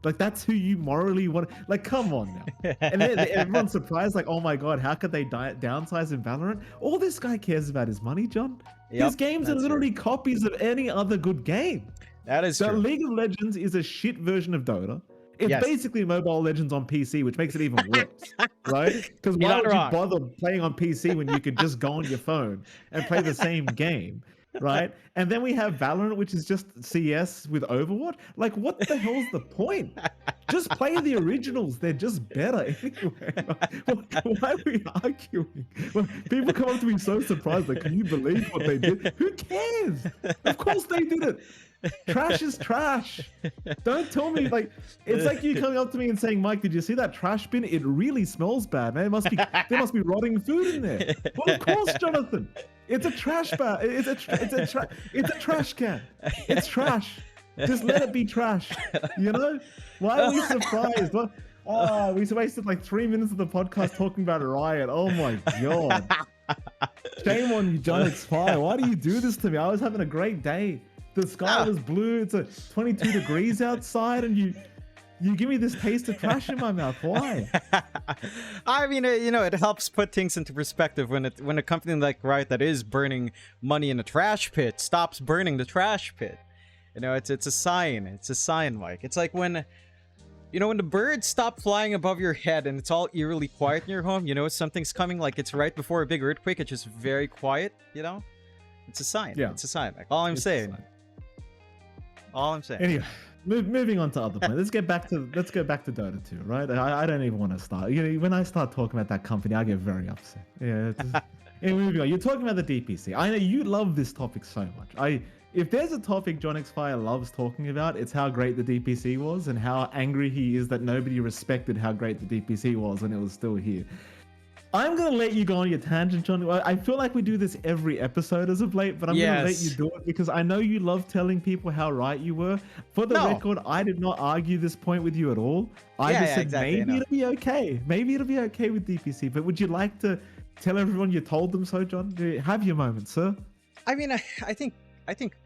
Like, that's who you morally want. Like, come on now. And everyone's surprised, like, oh my god, how could they downsize in Valorant? All this guy cares about is money, John. His games are literally copies of any other good game. That is true. So League of Legends is a shit version of Dota. It's basically Mobile Legends on PC, which makes it even worse, right? Because why would you bother playing on PC when you could just go on your phone and play the same game, right? And then we have Valorant, which is just CS with Overwatch. Like, what the hell's the point? Just play the originals. They're just better anyway. Why are we arguing? Well, people come up to me so surprised, like, can you believe what they did? Who cares? Of course they did it. Trash is trash. Don't tell me, like, it's like you coming up to me and saying, Mike, did you see that trash bin? It really smells bad, man. There must be rotting food in there. Well, of course, Jonathan. It's a trash bag. It's a trash can. It's trash. Just let it be trash. You know? Why are we surprised? What? Oh, we wasted like 3 minutes of the podcast talking about Riot. Oh my god. Shame on you, johnxmike. Why do you do this to me? I was having a great day. The sky was blue. It's 22 degrees outside, and you give me this taste of trash in my mouth. Why? I mean, you know, it helps put things into perspective when a company like Riot that is burning money in a trash pit stops burning the trash pit. You know, it's a sign. It's a sign, Mike. It's like when, you know, when the birds stop flying above your head and it's all eerily quiet in your home. You know, something's coming. Like, it's right before a big earthquake. It's just very quiet. You know, it's a sign. Yeah, it's a sign. Like, all I'm saying. Anyway, moving on to other points. Let's go back to Dota 2, right? I don't even want to start. You know, when I start talking about that company, I get very upset. Yeah. Anyway, moving on. You're talking about the DPC. I know you love this topic so much. If there's a topic johnxmike loves talking about, it's how great the DPC was and how angry he is that nobody respected how great the DPC was when it was still here. I'm going to let you go on your tangent, John. I feel like we do this every episode as of late, but I'm going to let you do it because I know you love telling people how right you were. For the record, I did not argue this point with you at all. I just said maybe it'll be okay. Maybe it'll be okay with DPC, but would you like to tell everyone you told them so, John? Have your moment, sir. I mean, I think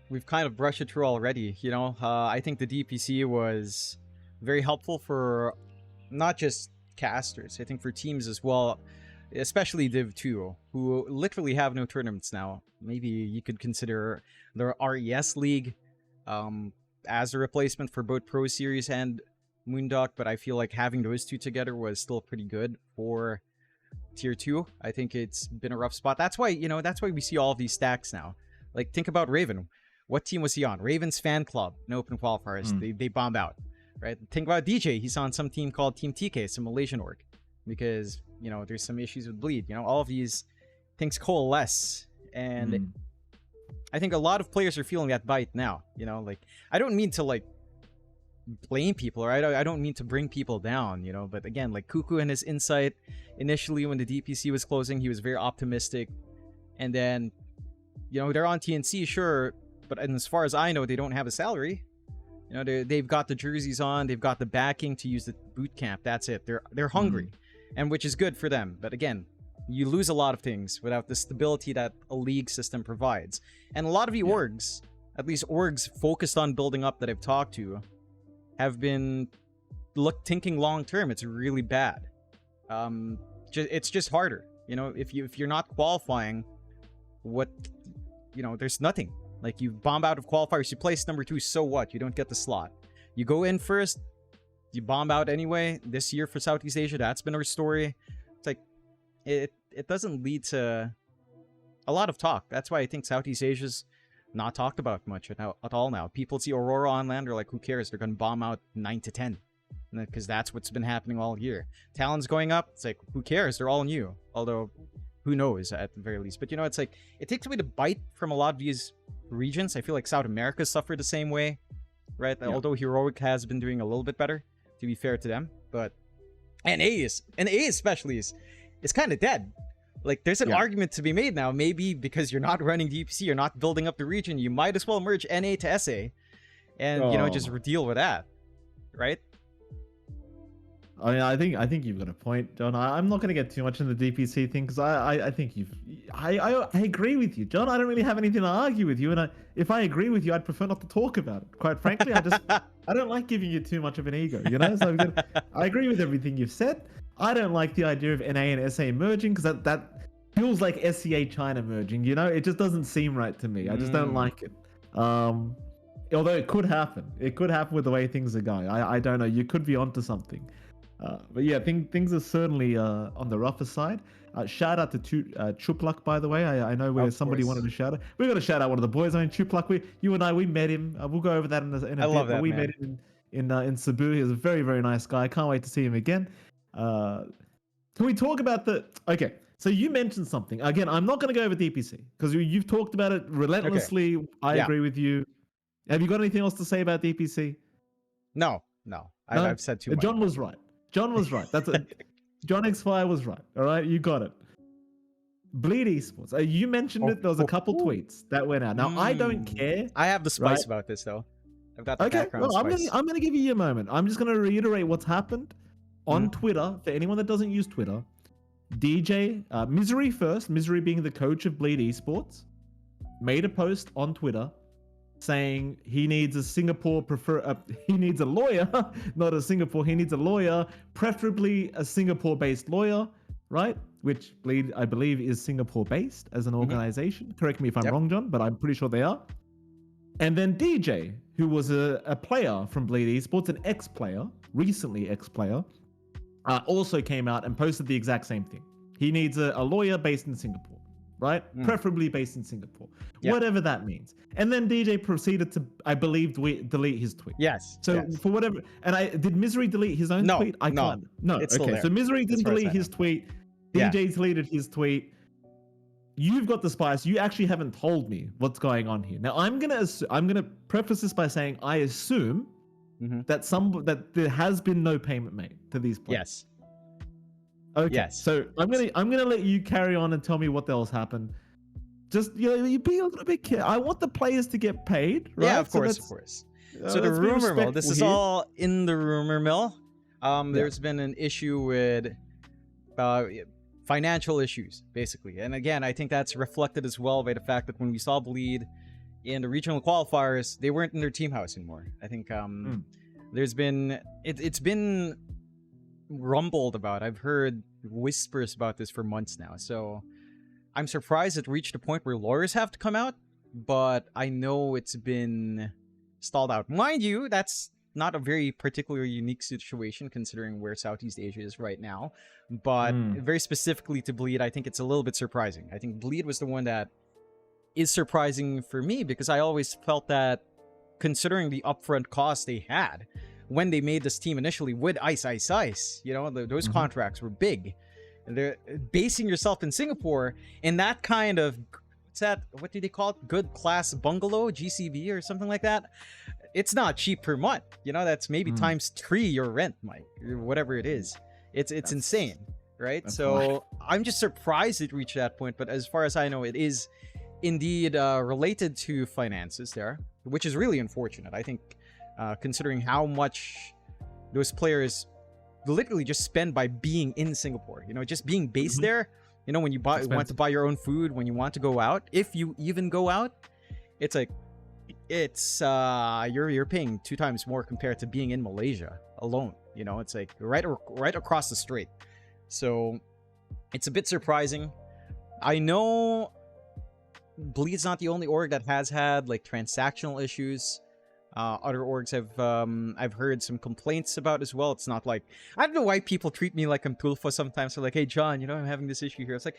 we've kind of brushed it through already, you know. I think the DPC was very helpful for not just casters, I think for teams as well. Especially Div 2, who literally have no tournaments now. Maybe you could consider the RES League as a replacement for both Pro Series and Moondog, but I feel like having those two together was still pretty good for Tier 2. I think it's been a rough spot. That's why, you know, that's why we see all of these stacks now. Like, think about Raven. What team was he on? Raven's fan club in open qualifiers. They bomb out, right? Think about DJ. He's on some team called Team TK, some Malaysian org, because, you know, there's some issues with bleed. You know, all of these things coalesce, and I think a lot of players are feeling that bite now. You know, like, I don't mean to, like, blame people, right? I don't mean to bring people down, you know, but again, like, Cuckoo and his insight initially when the DPC was closing, he was very optimistic, and then, you know, they're on TNC, sure, but as far as I know, they don't have a salary. You know, they've got the jerseys on, they've got the backing to use the boot camp. That's it. They're hungry, and which is good for them. But again, you lose a lot of things without the stability that a league system provides. And a lot of the orgs, at least orgs focused on building up that I've talked to, have been thinking long term. It's really bad. It's just harder. You know, if you're not qualifying, there's nothing. Like, you bomb out of qualifiers, you place number 2, so what? You don't get the slot. You go in first, you bomb out anyway. This year for Southeast Asia, that's been our story. It's like, it doesn't lead to a lot of talk. That's why I think Southeast Asia's not talked about much at all now. People see Aurora on land, they're like, who cares? They're going to bomb out 9 to 10. Because that's what's been happening all year. Talon's going up, it's like, who cares? They're all new. Although, who knows at the very least. But, it's like, it takes away the bite from a lot of these regions. I feel like South America suffered the same way, right? Yeah. Although Heroic has been doing a little bit better, to be fair to them. But, NA especially is kind of dead. Like, there's an argument to be made now. Maybe because you're not running DPC, you're not building up the region, you might as well merge NA to SA. And, just deal with that. Right? I mean, I think you've got a point, John. I'm not going to get too much in the DPC thing because I think I agree with you, John. I don't really have anything to argue with you, and if I agree with you, I'd prefer not to talk about it. Quite frankly, I don't like giving you too much of an ego, So I agree with everything you've said. I don't like the idea of NA and SA merging because that feels like SCA China merging. It just doesn't seem right to me. I just don't like it. Although it could happen. It could happen with the way things are going. I don't know. You could be onto something. But yeah, things are certainly on the rougher side. Shout out to Chuplak, by the way. I know where somebody wanted to shout out. We've got to shout out one of the boys. I mean, Chuplak, you and I, we met him. We'll go over that in a bit. But we met him in Cebu. He was a very, very nice guy. I can't wait to see him again. Can we talk about Okay, so you mentioned something. Again, I'm not going to go over DPC because you've talked about it relentlessly. Okay. I agree with you. Have you got anything else to say about DPC? No. I've said too much. John was right. That's it. John X Fire was right. All right, you got it. Bleed Esports. You mentioned it. There was a couple tweets that went out. Now I don't care. I have the spice about this though. I've got the background spice. I'm gonna give you a moment. I'm just gonna reiterate what's happened on Twitter for anyone that doesn't use Twitter. DJ Misery first. Misery being the coach of Bleed Esports, made a post on Twitter saying he needs he needs a lawyer, not a Singapore. He needs a lawyer, preferably a Singapore-based lawyer, right? Which Bleed, I believe, is Singapore-based as an organization. Correct me if I'm wrong, John, but I'm pretty sure they are. And then DJ, who was a player from Bleed Esports, an ex-player, recently ex-player, also came out and posted the exact same thing. He needs a lawyer based in Singapore, right? Preferably based in Singapore. Whatever that means. And then DJ proceeded to, I believe, delete his tweet. Yes. So for whatever, and did Misery delete his own tweet? No. Okay. So Misery didn't delete his tweet. DJ deleted his tweet. You've got the spice. You actually haven't told me what's going on here. Now I'm gonna preface this by saying I assume that there has been no payment made to these players. Yes. Okay. Yes. So I'm gonna let you carry on and tell me what else happened. Just you be a little bit careful. I want the players to get paid, right? Yeah, of course. So the rumor mill. This is all in the rumor mill. There's been an issue with financial issues, basically. And again, I think that's reflected as well by the fact that when we saw Bleed in the regional qualifiers, they weren't in their team house anymore. I think there's been it's been rumbled about. I've heard whispers about this for months now. So I'm surprised it reached a point where lawyers have to come out, but I know it's been stalled out. Mind you, that's not a very particularly unique situation considering where Southeast Asia is right now, but very specifically to Bleed, I think it's a little bit surprising. I think Bleed was the one that is surprising for me because I always felt that considering the upfront costs they had when they made this team initially with Ice, those contracts were big. And they're basing yourself in Singapore in that kind of, what do they call it? Good class bungalow, GCB or something like that. It's not cheap per month. That's maybe times 3 your rent, Mike, or whatever it is. It's insane, right? So I'm just surprised it reached that point. But as far as I know, it is indeed related to finances there, which is really unfortunate. I think considering how much those players literally just spend by being in Singapore, just being based there, You know, when you want to buy your own food, when you want to go out, if you even go out, it's like you're paying 2 times more compared to being in Malaysia alone. You know, it's like right across the strait. So it's a bit surprising. I know Bleed's not the only org that has had like transactional issues. Other orgs have I've heard some complaints about as well. It's not like, I don't know why people treat me like I'm Tulfo sometimes. They're like, hey John, you know, I'm having this issue here. It's like,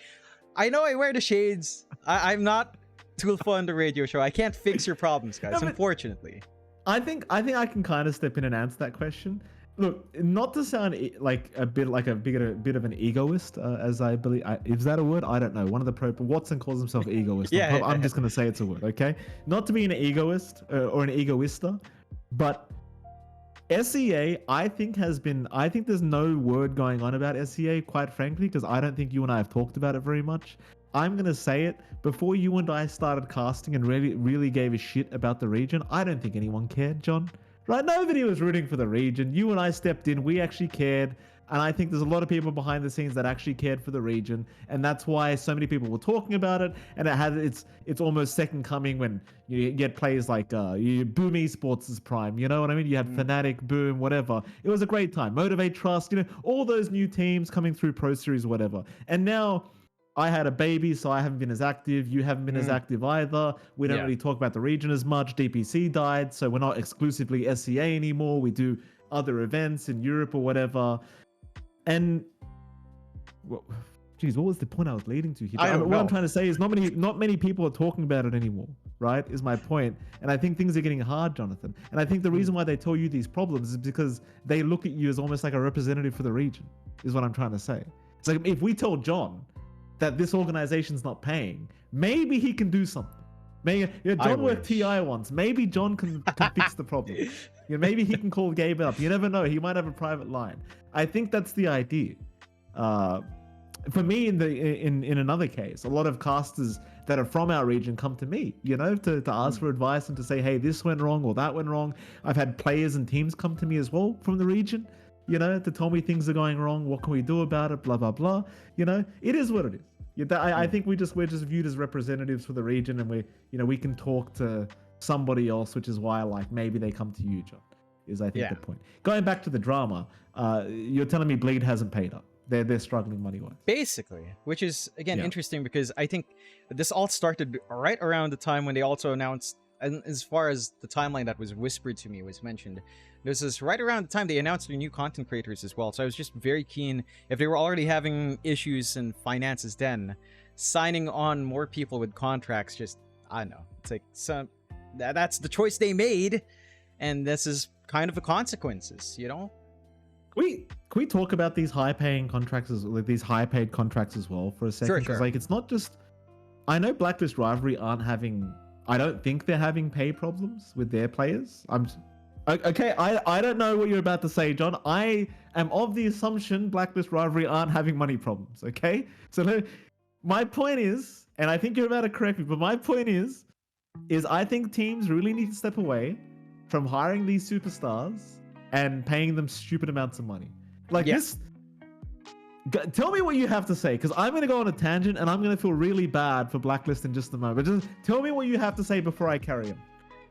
I know I wear the shades. I'm not Tulfo on the radio show. I can't fix your problems, guys, unfortunately. I think I can kind of step in and answer that question. Look, not to sound like a bit of an egoist, as I believe, is that a word? I don't know. One of the Watson calls himself egoist. I'm just gonna say it's a word, okay? Not to be an egoist or an egoista, but SEA, I think there's no word going on about SEA, quite frankly, because I don't think you and I have talked about it very much. I'm gonna say it, before you and I started casting and really gave a shit about the region, I don't think anyone cared, John. Right? Nobody was rooting for the region. You and I stepped in. We actually cared. And I think there's a lot of people behind the scenes that actually cared for the region. And that's why so many people were talking about it. And it's almost second coming when you get players like Boom Esports is prime. You know what I mean? You had Fnatic, Boom, whatever. It was a great time. Motivate, Trust, you know, all those new teams coming through Pro Series, whatever. And now I had a baby, so I haven't been as active. You haven't been as active either. We don't really talk about the region as much. DPC died, so we're not exclusively SEA anymore. We do other events in Europe or whatever. And, what was the point I was leading to here? What I'm trying to say is not many people are talking about it anymore, right? Is my point. And I think things are getting hard, Jonathan. And I think the reason why they tell you these problems is because they look at you as almost like a representative for the region, is what I'm trying to say. It's like, if we told John that this organization's not paying, maybe he can do something. Maybe John worked TI once. Maybe John can fix the problem. Maybe he can call Gabe up. You never know. He might have a private line. I think that's the idea. For me, in another case, a lot of casters that are from our region come to me, to ask for advice and to say, hey, this went wrong or that went wrong. I've had players and teams come to me as well from the region, to tell me things are going wrong. What can we do about it? Blah, blah, blah. It is what it is. I think we're just viewed as representatives for the region, and we can talk to somebody else, which is why maybe they come to you, John, is I think the point. Going back to the drama, you're telling me Bleed hasn't paid up. They're struggling money-wise. Basically, which is, again, interesting because I think this all started right around the time when they also announced, and as far as the timeline that was whispered to me was mentioned, this is right around the time they announced their new content creators as well. So I was just very keen, if they were already having issues and finances then, signing on more people with contracts, just, I don't know. It's like, that's the choice they made, and this is kind of the consequences, Can we talk about these high-paying contracts, these high-paid contracts as well for a second? Because it's not just, I know Blacklist Rivalry I don't think they're having pay problems with their players. Okay, I don't know what you're about to say, John. I am of the assumption Blacklist Rivalry aren't having money problems, okay? So my point is, and I think you're about to correct me, but my point is I think teams really need to step away from hiring these superstars and paying them stupid amounts of money. This. Tell me what you have to say, because I'm going to go on a tangent and I'm going to feel really bad for Blacklist in just a moment. Just tell me what you have to say before I carry on.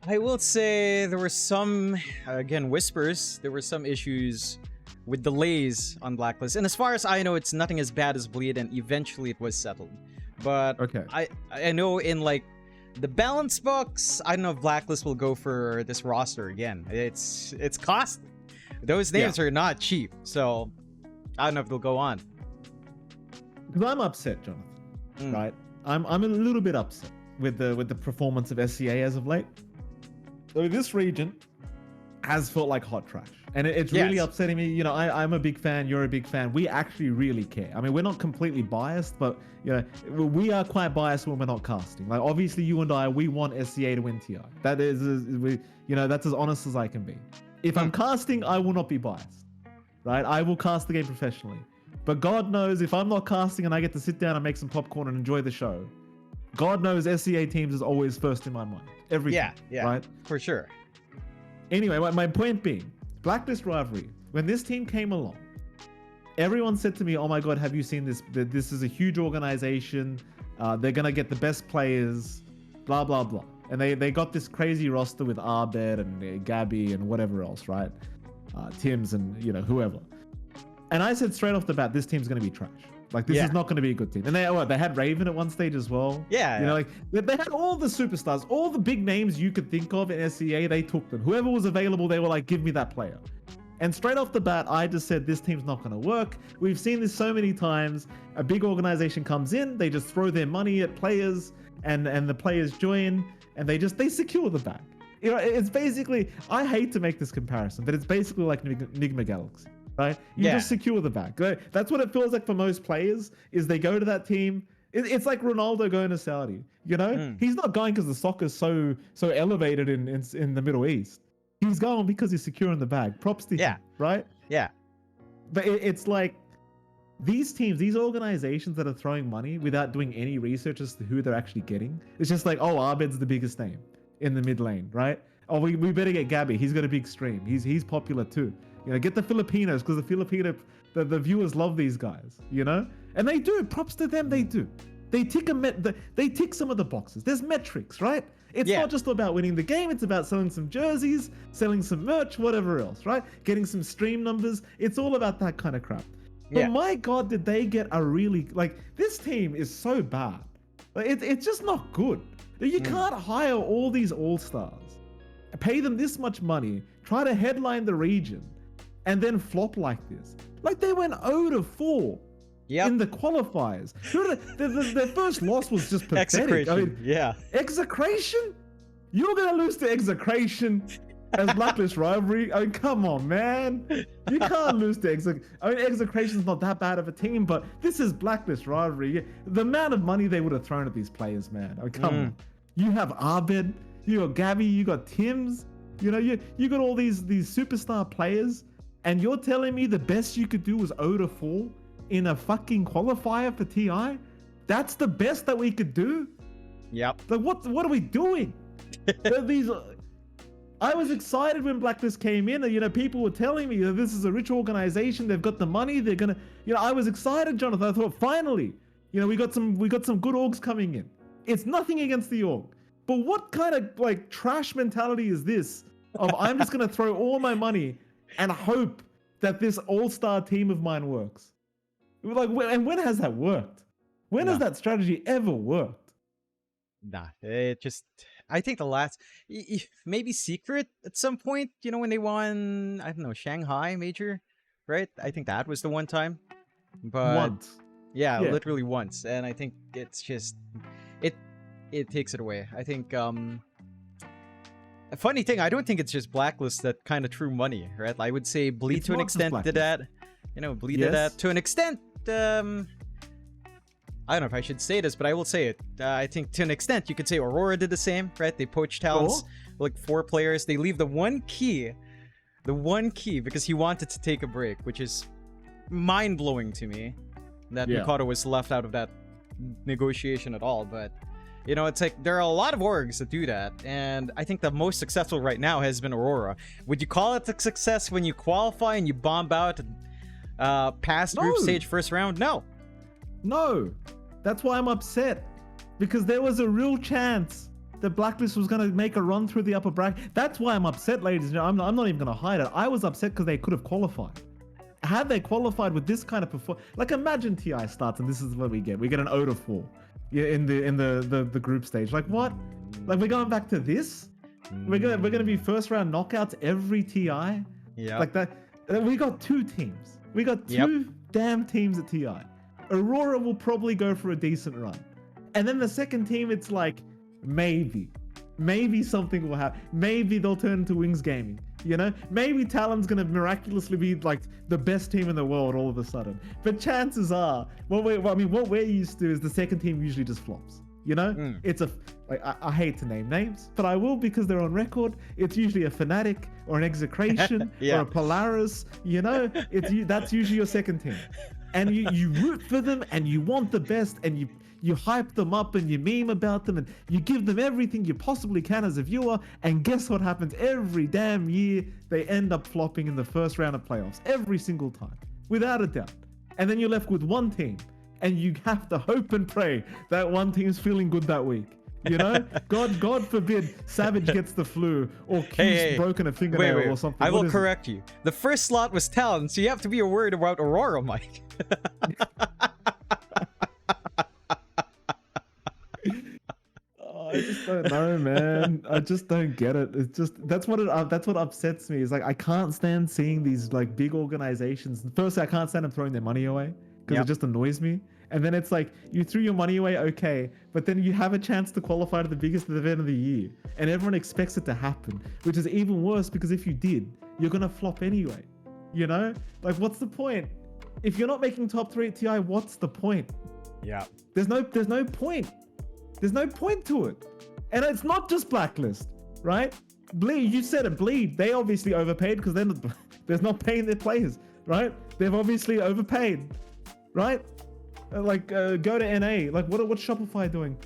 I will say there were some, again, whispers. There were some issues with delays on Blacklist. And as far as I know, it's nothing as bad as Bleed, and eventually it was settled. But I know in the balance books, I don't know if Blacklist will go for this roster again. It's costly. Those names are not cheap. So I don't know if they'll go on. Because I'm upset, Jonathan. Right? I'm a little bit upset with the performance of SCA as of late. So this region has felt like hot trash, and it's really upsetting me. I'm a big fan. You're a big fan. We actually really care. I mean, we're not completely biased, but we are quite biased when we're not casting. Obviously, you and I, we want SCA to win TI. That is, that's as honest as I can be. If I'm casting, I will not be biased. Right? I will cast the game professionally. But God knows if I'm not casting and I get to sit down and make some popcorn and enjoy the show, God knows SCA teams is always first in my mind. Every time, right? For sure. Anyway, my point being, Blacklist Rivalry, when this team came along, everyone said to me, "Oh my God, have you seen this? This is a huge organization. They're gonna get the best players, blah blah blah." And they got this crazy roster with Arbed and Gabby and whatever else, right? Tim's and whoever. And I said straight off the bat, this team's gonna be trash. Like this is not going to be a good team. And they had Raven at one stage as well. Yeah. Like they had all the superstars, all the big names you could think of in SEA. They took them. Whoever was available, they were like, "Give me that player." And straight off the bat, I just said, this team's not going to work. We've seen this so many times. A big organization comes in, they just throw their money at players, and the players join, and they secure the bag. It's basically, I hate to make this comparison, but it's basically like Nigma Galaxy. Right? You just secure the bag. That's what it feels like for most players, is they go to that team. It's like Ronaldo going to Saudi. He's not going because the soccer's so elevated in the Middle East. He's going because he's securing the bag. Props to him, right? Yeah. But it's like these teams, these organizations that are throwing money without doing any research as to who they're actually getting. It's just like, oh, Arbed's the biggest name in the mid lane, right? Oh, we better get Gabby. He's got a big stream. He's popular too. Get the Filipinos, because the viewers love these guys, and they do. Props to them, they do. They tick some of the boxes. There's metrics, right? It's not just about winning the game. It's about selling some jerseys, selling some merch, whatever else, right? Getting some stream numbers. It's all about that kind of crap. But my God, did they get a really this team is so bad. It's just not good. You can't hire all these all-stars, pay them this much money, try to headline the region, and then flop like this. Like they went 0-4 in the qualifiers. Their first loss was just pathetic. Execration? You're going to lose to Execration as Blacklist rivalry? I mean, come on, man. You can't lose to Execration's not that bad of a team, but this is Blacklist rivalry. The amount of money they would have thrown at these players, man. I mean, come on. You have Arbed, you got Gabby, you got Tims. You got all these superstar players. And you're telling me the best you could do was 0-4 in a fucking qualifier for TI? That's the best that we could do? Yep. Like what are we doing? I was excited when Blacklist came in. People were telling me that this is a rich organization. They've got the money. They're gonna. I was excited, Jonathan. I thought finally, we got some good orgs coming in. It's nothing against the org, but what kind of trash mentality is this? Of I'm just gonna throw all my money and hope that this all-star team of mine works. And when has that worked? When has that strategy ever worked? Nah, I think the last, maybe Secret at some point, when they won, I don't know, Shanghai Major, right? I think that was the one time. But once. Yeah, literally once. And I think it's just, it takes it away. I think, a funny thing, I don't think it's just Blacklist that kind of threw money, right? I would say Bleed to an extent did that. Bleed did that to an extent. I don't know if I should say this, but I will say it. I think to an extent, you could say Aurora did the same, right? They poached talents, like 4 players. They leave the one key because he wanted to take a break, which is mind-blowing to me that Mikado was left out of that negotiation at all, but... it's like there are a lot of orgs that do that, and I think the most successful right now has been Aurora. Would you call it a success when you qualify and you bomb out past group stage first round? No. That's why I'm upset, because there was a real chance that Blacklist was going to make a run through the upper bracket. That's why I'm upset, ladies and gentlemen. I'm not even going to hide it. I was upset because they could have qualified. Had they qualified with this kind of performance, imagine TI starts and this is what we get. We get an 0-4. In the group stage. Like what? Like we're going back to this? We're gonna be first round knockouts every TI? Yeah. Like that. We got 2 teams. We got 2 damn teams at TI. Aurora will probably go for a decent run. And then the second team, it's like maybe something will happen. Maybe they'll turn into Wings Gaming. Maybe Talon's gonna miraculously be like the best team in the world all of a sudden. But chances are, what we're used to is the second team usually just flops. It's I hate to name names, but I will because they're on record. It's usually a Fnatic or an Execration or a Polaris. That's usually your second team, and you root for them and you want the best and you hype them up and you meme about them and you give them everything you possibly can as a viewer, and guess what happens every damn year? They end up flopping in the first round of playoffs every single time, without a doubt. and then you're left with one team, and you have to hope and pray that one team's feeling good that week. You know, God forbid Savage gets the flu or Q's broken a fingernail or something. I will correct you. The first slot was Talon, so you have to be worried about Aurora, Mike. I just don't know, man. I just don't get it. It's just that's what upsets me. Is like I can't stand seeing these like big organizations. Firstly, I can't stand them throwing their money away because it just annoys me. And then it's like you threw your money away, okay, but then you have a chance to qualify to the biggest event of the year, and everyone expects it to happen, which is even worse because if you did, you're gonna flop anyway. You know, like what's the point? If you're not making top 3 at TI, what's the point? Yeah. There's no point. There's no point to it. And it's not just Blacklist, right? Bleed, you said it, Bleed. They obviously overpaid because they're not paying their players, right? They've obviously overpaid, right? Go to NA. Like, what's Shopify doing?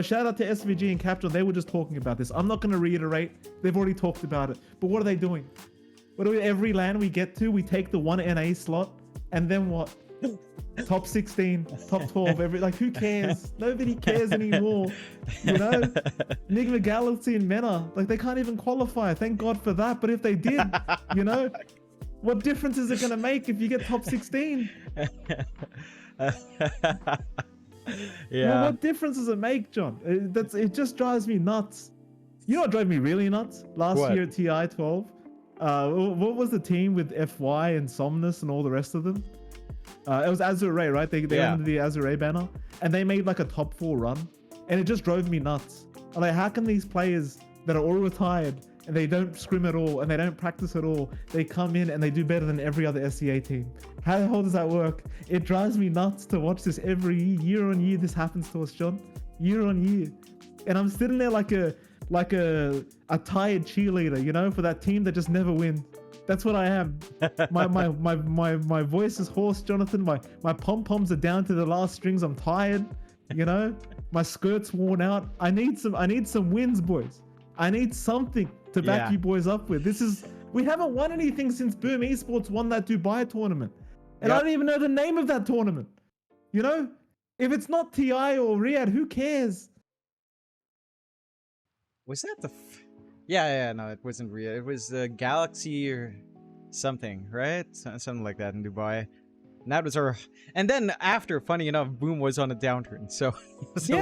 Shout out to SVG and Captain. They were just talking about this. I'm not going to reiterate. They've already talked about it. But what are they doing? Every LAN we get to, we take the one NA slot, and then what? Top 16, top 12, who cares? Nobody cares anymore. You know? Enigma Galaxy and Mena, like they can't even qualify. Thank God for that. But if they did, you know, what difference is it gonna make if you get top 16? Well, what difference does it make, John? It just drives me nuts. You know what drove me really nuts? Last year at TI 12. What was the team with FY and Somnus and all the rest of them? It was Azure, right? They under the Azure banner, and they made like a top 4 run, and it just drove me nuts. I'm like, how can these players that are all retired and they don't scrim at all and they don't practice at all, they come in and they do better than every other SEA team? How the hell does that work? It drives me nuts to watch this every year on year. This happens to us, John, year on year, and I'm sitting there like a tired cheerleader, you know, for that team that just never wins. That's what I am. My voice is hoarse, Jonathan. My pom-poms are down to the last strings. I'm tired, you know. My skirt's worn out. I need some wins, boys. I need something to back you boys up with. We haven't won anything since Boom Esports won that Dubai tournament. And I don't even know the name of that tournament. You know? If it's not TI or Riyadh, who cares? Was that the... no, it wasn't Riyadh. It was Galaxy or something, right? Something like that in Dubai. And that was our... And then after, funny enough, Boom was on a downturn. So it was a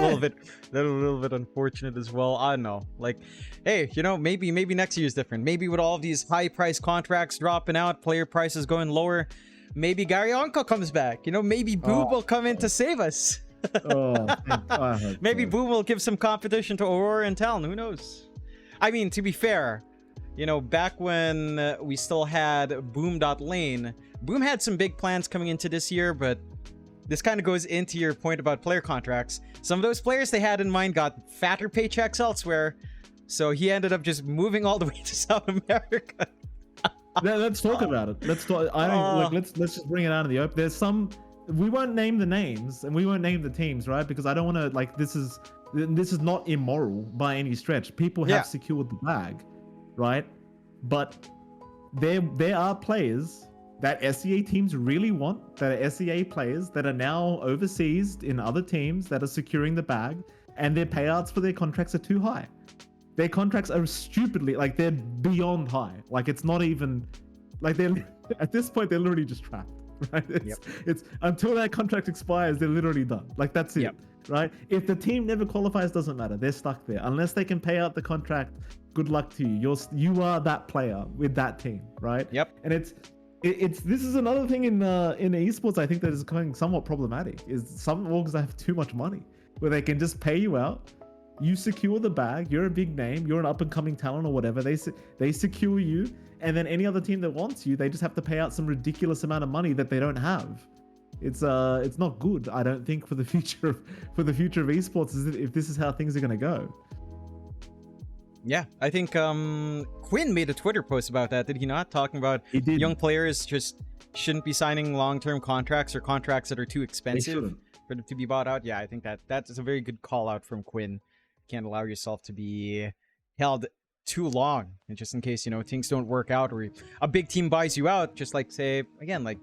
little bit unfortunate as well. I don't know. Like, hey, you know, maybe next year's different. Maybe with all of these high-price contracts dropping out, player prices going lower, maybe Gary Onko comes back. You know, maybe Boom will come in to save us. Maybe Boom will give some competition to Aurora and Talon. Who knows? I mean, to be fair, you know, back when we still had Boom.Lane, Boom had some big plans coming into this year, but this kind of goes into your point about player contracts. Some of those players they had in mind got fatter paychecks elsewhere, so he ended up just moving all the way to South America. Let's talk about it. Let's talk. Let's just bring it out in the open. There's some. We won't name the names and we won't name the teams, right? Because I don't want to like this is not immoral by any stretch. People have secured the bag, right? But there are players that SEA teams really want, that are SEA players that are now overseas in other teams that are securing the bag, and their payouts for their contracts are too high. Their contracts are stupidly, like they're beyond high. Like it's not even, like they're, at this point, they're literally just trapped, right? It's until that contract expires, they're literally done. Like that's it. Right? If the team never qualifies, doesn't matter. They're stuck there. Unless they can pay out the contract, good luck to you. You are that player with that team, right? Yep. And it's this is another thing in esports I think that is becoming somewhat problematic. Is some orgs have too much money where they can just pay you out. You secure the bag. You're a big name. You're an up and coming talent or whatever. They secure you, and then any other team that wants you, they just have to pay out some ridiculous amount of money that they don't have. It's not good. I don't think for the future of esports if this is how things are going to go. Yeah, I think Quinn made a Twitter post about that. Did he not? Talking about young players just shouldn't be signing long-term contracts or contracts that are too expensive for them to be bought out. Yeah, I think that is a very good call out from Quinn. Can't allow yourself to be held too long, and just in case, you know, things don't work out or a big team buys you out, just like say again, like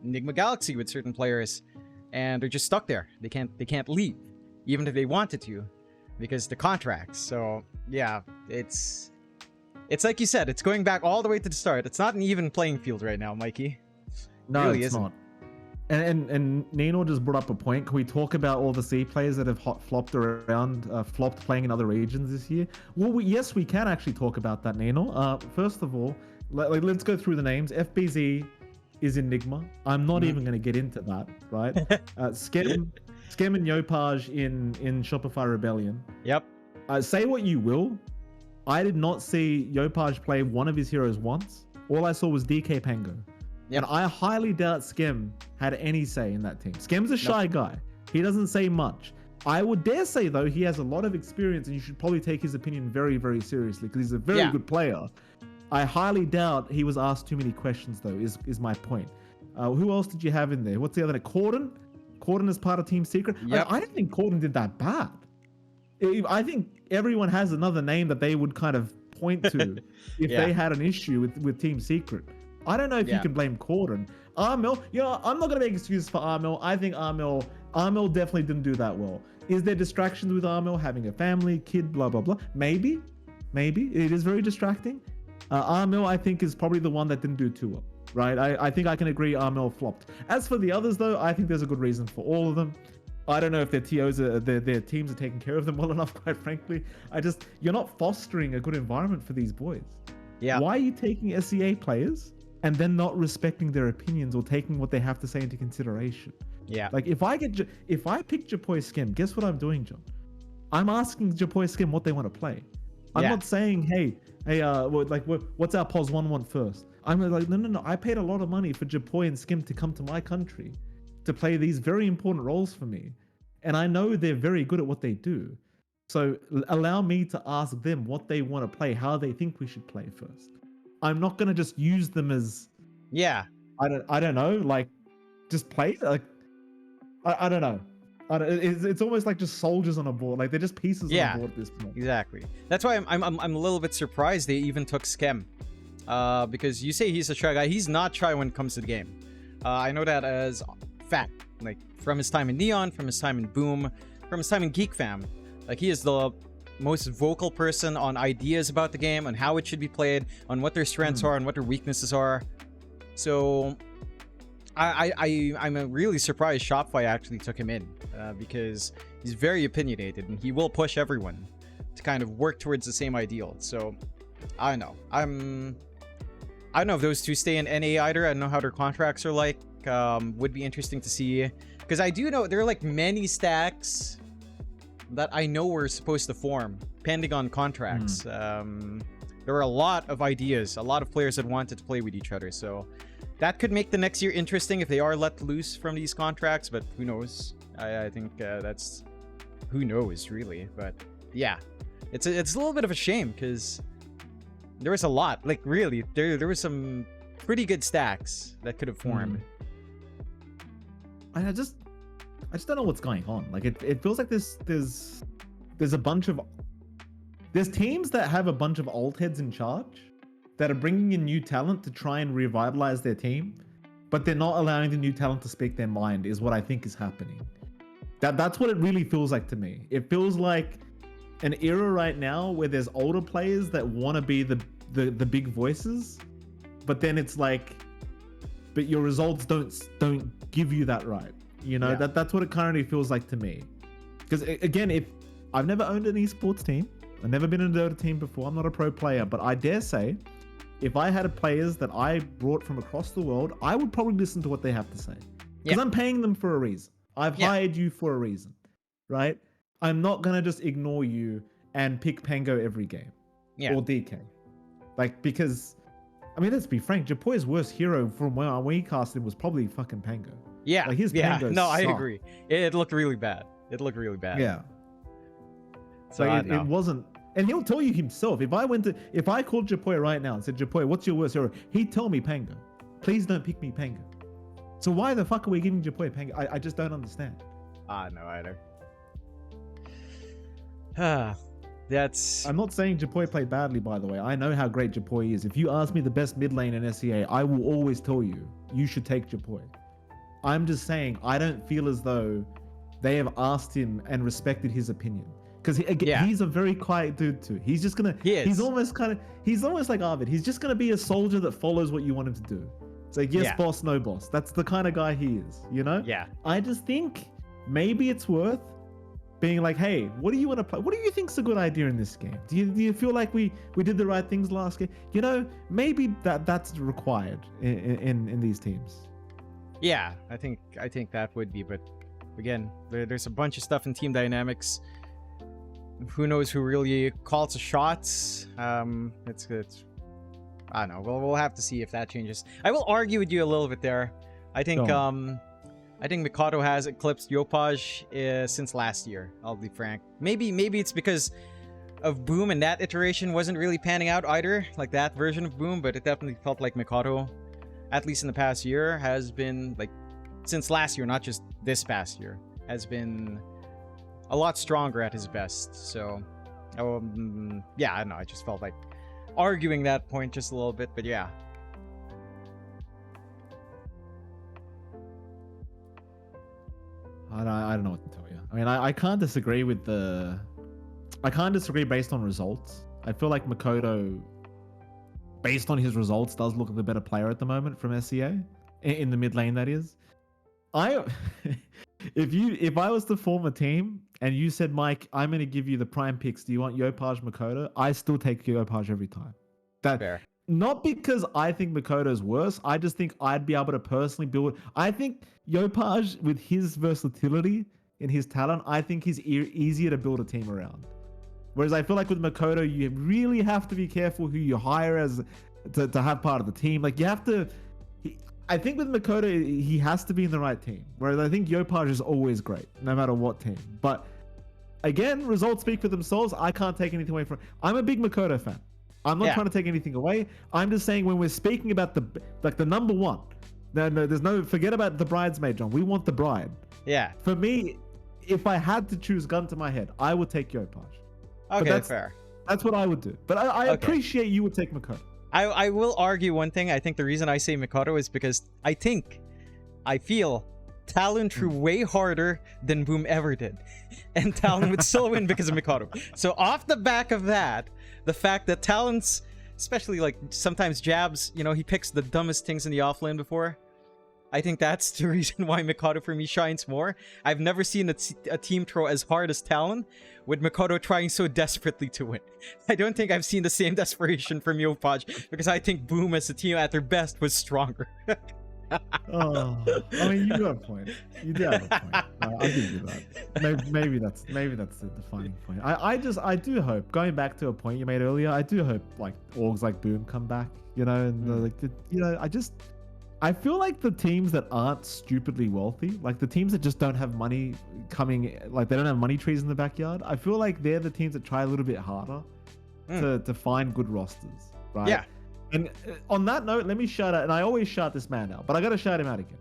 Enigma Galaxy with certain players, and they're just stuck there. They can't leave, even if they wanted to, because the contracts. So yeah, it's like you said, it's going back all the way to the start. It's not an even playing field right now, Mikey. No, really it's isn't. not. And Nino just brought up a point. Can we talk about all the C players that have flopped playing in other regions this year? Well, yes, we can actually talk about that, Nino. First of all, let's go through the names. FBZ is Enigma. I'm not even going to get into that, right? Skem and Yopaj in Shopify Rebellion. Yep. Say what you will. I did not see Yopaj play one of his heroes once. All I saw was DK Pango. Yep. And I highly doubt Skem had any say in that team. Skem's a shy guy. He doesn't say much. I would dare say, though, he has a lot of experience and you should probably take his opinion very, very seriously because he's a very good player. I highly doubt he was asked too many questions, though, is my point. Who else did you have in there? What's the other name? Corden? Corden is part of Team Secret? Yep. I don't think Corden did that bad. I think everyone has another name that they would kind of point to if they had an issue with Team Secret. I don't know if you can blame Corden. Armel, I'm not going to make excuses for Armel. I think Armel definitely didn't do that well. Is there distractions with Armel, having a family, kid, blah, blah, blah? Maybe. It is very distracting. Armel, I think, is probably the one that didn't do too well, right? I think I can agree Armel flopped. As for the others, though, I think there's a good reason for all of them. I don't know if their TOs, their teams are taking care of them well enough, quite frankly. You're not fostering a good environment for these boys. Yeah. Why are you taking SEA players and then not respecting their opinions or taking what they have to say into consideration? Yeah. Like if I pick Japoy Skem, guess what I'm doing, John? I'm asking Japoy Skem what they want to play. I'm not saying, hey, what's our POS 1 want first? I'm like, no. I paid a lot of money for Japoy and Skem to come to my country to play these very important roles for me. And I know they're very good at what they do. So allow me to ask them what they want to play, how they think we should play first. I'm not going to just use them as... Yeah. I don't know, like, just play? Like, I don't know. It's almost like just soldiers on a board. Like, they're just pieces on a board at this point. Exactly. That's why I'm a little bit surprised they even took Skem. Because you say he's a shy guy. He's not shy when it comes to the game. I know that as fact. Like, from his time in Neon, from his time in Boom, from his time in Geek Fam. Like, he is the most vocal person on ideas about the game, on how it should be played, on what their strengths are, and what their weaknesses are. So, I'm really surprised Shopify actually took him in, because he's very opinionated and he will push everyone to kind of work towards the same ideal. So, I don't know. I don't know if those two stay in NA either. I don't know how their contracts are like. Would be interesting to see, because I do know there are like many stacks that I know were supposed to form pending on contracts. There were a lot of ideas, a lot of players that wanted to play with each other, so that could make the next year interesting if they are let loose from these contracts, but who knows? I think that's who knows really. But yeah, it's a little bit of a shame because there was a lot, like really there was some pretty good stacks that could have formed. I just don't know what's going on. Like it feels like there's a bunch of teams that have a bunch of old heads in charge that are bringing in new talent to try and revitalize their team, but they're not allowing the new talent to speak their mind, is what I think is happening. That's what it really feels like to me. It feels like an era right now where there's older players that want to be the big voices, but then it's like, but your results don't give you that right. You know, that's what it currently feels like to me. Because again, if I've never owned an esports team, I've never been in a Dota team before, I'm not a pro player, but I dare say, if I had players that I brought from across the world, I would probably listen to what they have to say. Because I'm paying them for a reason. I've hired you for a reason, right? I'm not going to just ignore you and pick Pango every game. Or DK. Like, because, I mean, let's be frank, Japoy's worst hero from when we cast him was probably fucking Pango. Yeah. Like, his Pango No, I sucked. agree. It looked really bad. Yeah. So it wasn't, and he'll tell you himself. If I called Japoy right now and said, Japoy, what's your worst hero? He'd tell me Pango. Please don't pick me Pango. So why the fuck are we giving Japoy Pango? I just don't understand. No either. That's... I'm not saying Japoy played badly, by the way. I know how great Japoy is. If you ask me the best mid lane in SEA, I will always tell you, you should take Japoy. I'm just saying I don't feel as though they have asked him and respected his opinion. Because he's a very quiet dude too. He's just gonna. He's almost like Arvid. He's just gonna be a soldier that follows what you want him to do. It's like yes, boss, no boss. That's the kind of guy he is. You know. Yeah. I just think maybe it's worth being like, hey, what do you want to play? What do you think's a good idea in this game? Do you feel like we did the right things last game? You know, maybe that's required in these teams. Yeah, I think that would be. But again, there's a bunch of stuff in team dynamics. Who knows who really calls the shots? It's I don't know. We'll have to see if that changes. I will argue with you a little bit there. I think Mikado has eclipsed Yopaj since last year. I'll be frank. Maybe it's because of Boom and that iteration wasn't really panning out either, like that version of Boom. But it definitely felt like Mikado, at least in the past year, has been like since last year, not just this past year, has been a lot stronger at his best. So, yeah, I don't know. I just felt like arguing that point just a little bit, but yeah. I don't know what to tell you. I mean, I can't disagree with I can't disagree based on results. I feel like Makoto, based on his results, does look like the better player at the moment from SEA in the mid lane. That is, if I was to form a team and you said, Mike, I'm going to give you the prime picks, do you want Yopaj, Makoto? I still take Yopaj every time. Fair. Not because I think Makoto's worse. I just think I'd be able to personally build. I think Yopaj, with his versatility and his talent, I think he's easier to build a team around. Whereas I feel like with Makoto, you really have to be careful who you hire as to have part of the team. Like you have to. I think with Makoto, he has to be in the right team. Whereas I think Yopaj is always great, no matter what team. But again, results speak for themselves. I can't take anything away from it. I'm a big Makoto fan. I'm not trying to take anything away. I'm just saying when we're speaking about the number one, no, there's no, forget about the bridesmaid, John. We want the bride. Yeah. For me, if I had to choose gun to my head, I would take Yopaj. Okay, that's fair. That's what I would do. But I appreciate you would take Makoto. I will argue one thing. I think the reason I say Mikado is because I feel Talon threw way harder than Boom ever did. And Talon would still win because of Mikado. So off the back of that, the fact that Talon's, especially like sometimes jabs, you know, he picks the dumbest things in the offlane before. I think that's the reason why Mikado for me shines more. I've never seen a team throw as hard as Talon, with Mikado trying so desperately to win. I don't think I've seen the same desperation from Yopaj, because I think Boom as a team at their best was stronger. Oh, I mean, you do have a point. You do have a point. I'll give you that. Maybe that's the defining point. I do hope, going back to a point you made earlier, I do hope like orgs like Boom come back. You know, and I feel like the teams that aren't stupidly wealthy, like the teams that just don't have money coming, like they don't have money trees in the backyard, I feel like they're the teams that try a little bit harder to find good rosters, right? Yeah. And on that note, let me shout out, and I always shout this man out, but I got to shout him out again.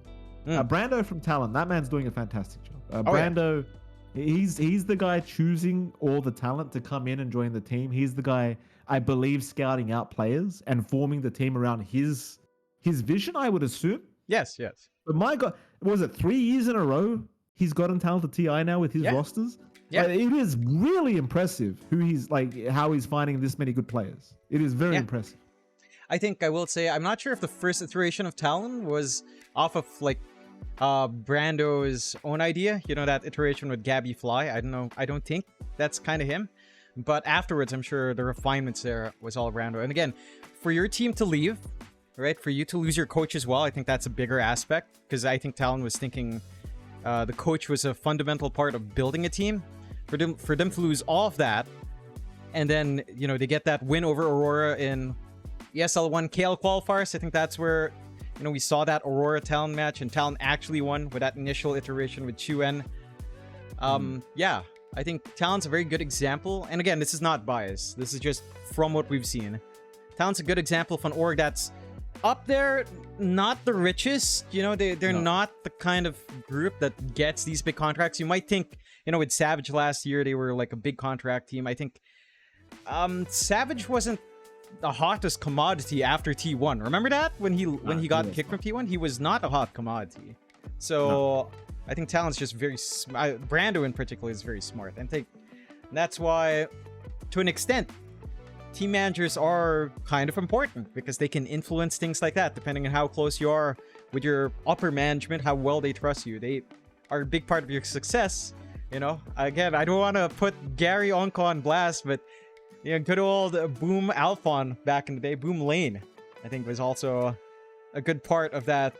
Brando from Talon, that man's doing a fantastic job. Brando, he's the guy choosing all the talent to come in and join the team. He's the guy, I believe, scouting out players and forming the team around his vision, I would assume. Yes. But my God, was it 3 years in a row he's gotten talented TI now with his rosters? Yeah. It is really impressive how he's finding this many good players. It is very impressive. I think I will say, I'm not sure if the first iteration of Talon was off of like Brando's own idea. You know, that iteration with Gabby Fly. I don't know. I don't think that's kind of him. But afterwards, I'm sure the refinements there was all Brando. And again, for your team to leave, right? For you to lose your coach as well, I think that's a bigger aspect, because I think Talon was thinking the coach was a fundamental part of building a team. For them to lose all of that, and then, you know, they get that win over Aurora in ESL1 KL qualifiers. I think that's where, you know, we saw that Aurora Talon match, and Talon actually won with that initial iteration with Chuen. Yeah, I think Talon's a very good example. And again, this is not biased. This is just from what we've seen. Talon's a good example of an org that's up there, not the richest. You know, they're not the kind of group that gets these big contracts. You might think, you know, with Savage last year, they were like a big contract team. I think Savage wasn't the hottest commodity after T1. Remember that? When he got kicked from T1? He was not a hot commodity. So I think Talon's just very Brando in particular is very smart, and that's why, to an extent, team managers are kind of important because they can influence things like that depending on how close you are with your upper management, how well they trust you. They are a big part of your success. Again, I don't want to put Gary Onko on blast, but good old Boom Alphon back in the day, Boom Lane, I think was also a good part of that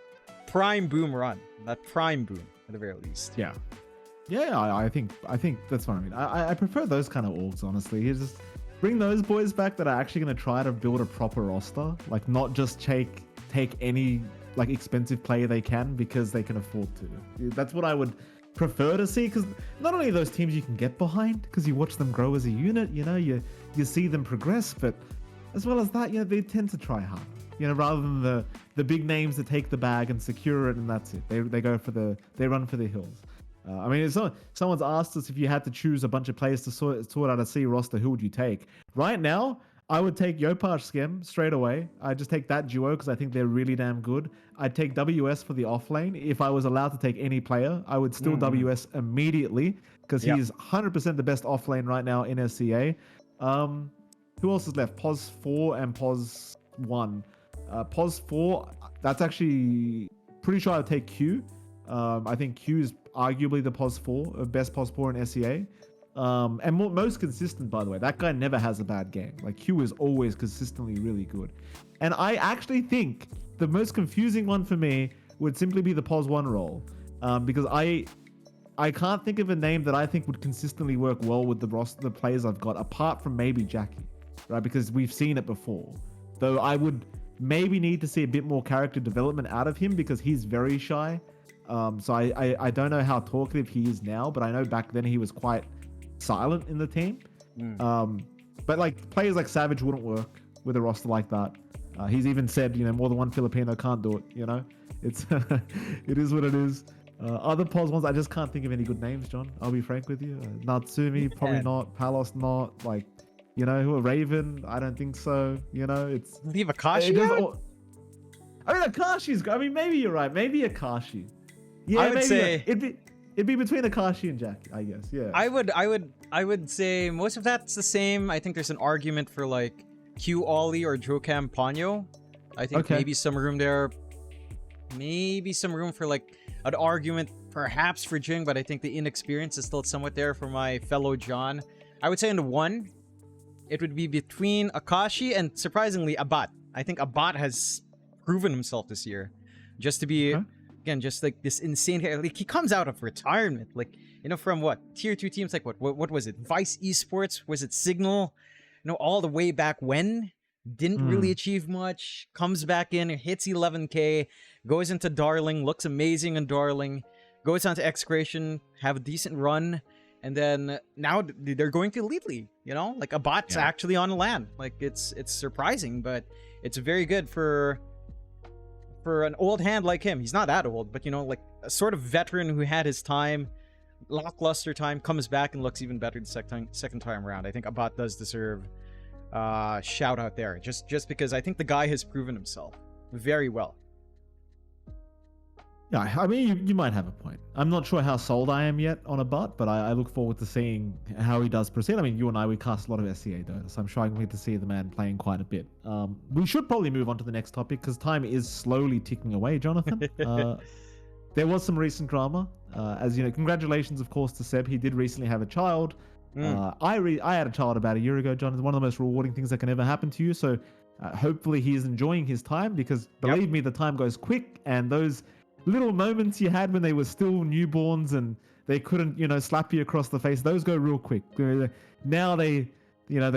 prime Boom run, that prime Boom at the very least. Yeah, I think that's what I mean. I prefer those kind of orgs, honestly. You just bring those boys back that are actually going to try to build a proper roster, like not just take any like expensive player they can because they can afford to. That's what I would prefer to see, because not only those teams you can get behind because you watch them grow as a unit, you see them progress, but as well as that, they tend to try hard, rather than the big names that take the bag and secure it and that's it. They run for the hills. I mean, if someone's asked us if you had to choose a bunch of players to sort out a C roster, who would you take? Right now, I would take Yopaj Skem straight away. I'd just take that duo because I think they're really damn good. I'd take WS for the offlane. If I was allowed to take any player, I would still WS immediately because he's 100% the best offlane right now in SCA. Who else is left? Pos 4 and Pos 1. Pos 4, that's actually pretty sure I'd take Q. I think Q is arguably the Pos 4, best Pos 4 in SEA. And most consistent, by the way. That guy never has a bad game. Like, Q is always consistently really good. And I actually think the most confusing one for me would simply be the Pos 1 role. Because I can't think of a name that I think would consistently work well with the players I've got, apart from maybe Jackie, right? Because we've seen it before. Though I would maybe need to see a bit more character development out of him because he's very shy. So I don't know how talkative he is now, but I know back then he was quite silent in the team. But like players like Savage wouldn't work with a roster like that. He's even said, more than one Filipino can't do it. It's it is what it is. Other Pos ones, I just can't think of any good names, John. I'll be frank with you. Natsumi, probably not. Palos, not. Like, who are Raven? I don't think so. It's leave Akashi out? I mean, Akashi's. I mean, maybe you're right. Maybe Akashi. Yeah, I would say it'd be between Akashi and Jackie, I guess. Yeah. I would say most of that's the same. I think there's an argument for like Q Ollie or Jokam Ponyo. I think maybe some room there. Maybe some room for like an argument perhaps for Jing, but I think the inexperience is still somewhat there for my fellow John. I would say in the one, it would be between Akashi and surprisingly Abat. I think Abat has proven himself this year. Just to be again, just like this insane, like he comes out of retirement, like from what tier 2 teams, like what was it, Vice Esports, was it Signal, all the way back when, didn't really achieve much, comes back in, hits 11k, goes into Darling, looks amazing in Darling, goes on to Excretion, have a decent run, and then now they're going to Elite League, like Abat's actually on the land. Like it's surprising, but it's very good for an old hand like him. He's not that old, but like a sort of veteran who had his time, lackluster time, comes back and looks even better the second time around. I think Abat does deserve shout out there, just because I think the guy has proven himself very well. Yeah, I mean, you might have a point. I'm not sure how sold I am yet on Abat, but I look forward to seeing how he does proceed. I mean, you and I, we cast a lot of SCA Dota, so I'm struggling to see the man playing quite a bit. We should probably move on to the next topic because time is slowly ticking away, Jonathan. There was some recent drama. As you know, congratulations, of course, to Seb. He did recently have a child. I had a child about a year ago, John. It's one of the most rewarding things that can ever happen to you. So hopefully he's enjoying his time because, believe me, the time goes quick, and those little moments you had when they were still newborns and they couldn't, slap you across the face, those go real quick. Now they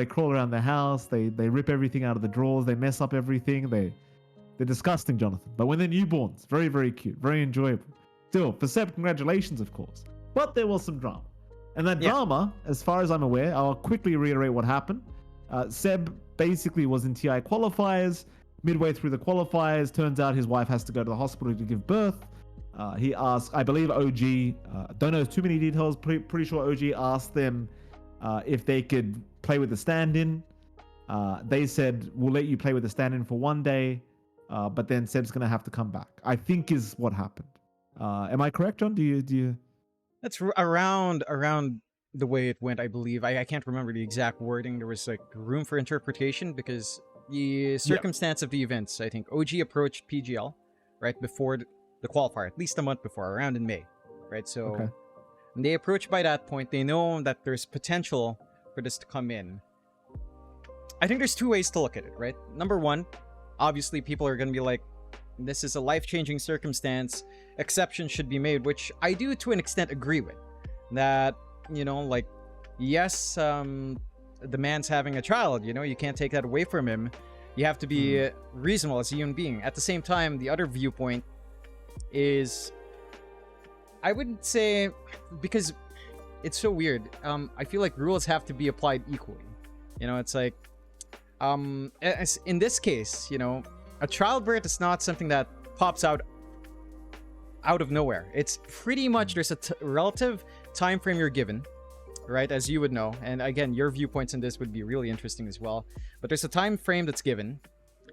crawl around the house, they rip everything out of the drawers, they mess up everything. They're disgusting, Jonathan. But when they're newborns, very, very cute, very enjoyable. Still, for Seb, congratulations, of course. But there was some drama. And that drama, as far as I'm aware, I'll quickly reiterate what happened. Seb basically was in TI qualifiers. Midway through the qualifiers, turns out his wife has to go to the hospital to give birth. He asked, I believe OG, don't know too many details, pretty sure OG asked them if they could play with the stand-in. They said, we'll let you play with the stand-in for one day, but then Seb's going to have to come back, I think is what happened. Am I correct, John? Do you? That's around the way it went, I believe. I can't remember the exact wording. There was like room for interpretation because the circumstance of the events, I think OG approached PGL right before the qualifier, at least a month before, around in May, right? So Okay. when they approach by that point, they know that there's potential for this to come in. I think there's two ways to look at it, right? Number one, obviously people are going to be like, this is a life-changing circumstance, exceptions should be made, which I do to an extent agree with. That, you know, like, yes, the man's having a child, you know, you can't take that away from him. You have to be reasonable as a human being. At the same time, the other viewpoint is, I wouldn't say, because it's so weird, I feel like rules have to be applied equally. You know, it's like, as in this case, you know, a childbirth is not something that pops out of nowhere. It's pretty much, there's a relative time frame you're given, right, as you would know. And again, your viewpoints in this would be really interesting as well. But there's a time frame that's given.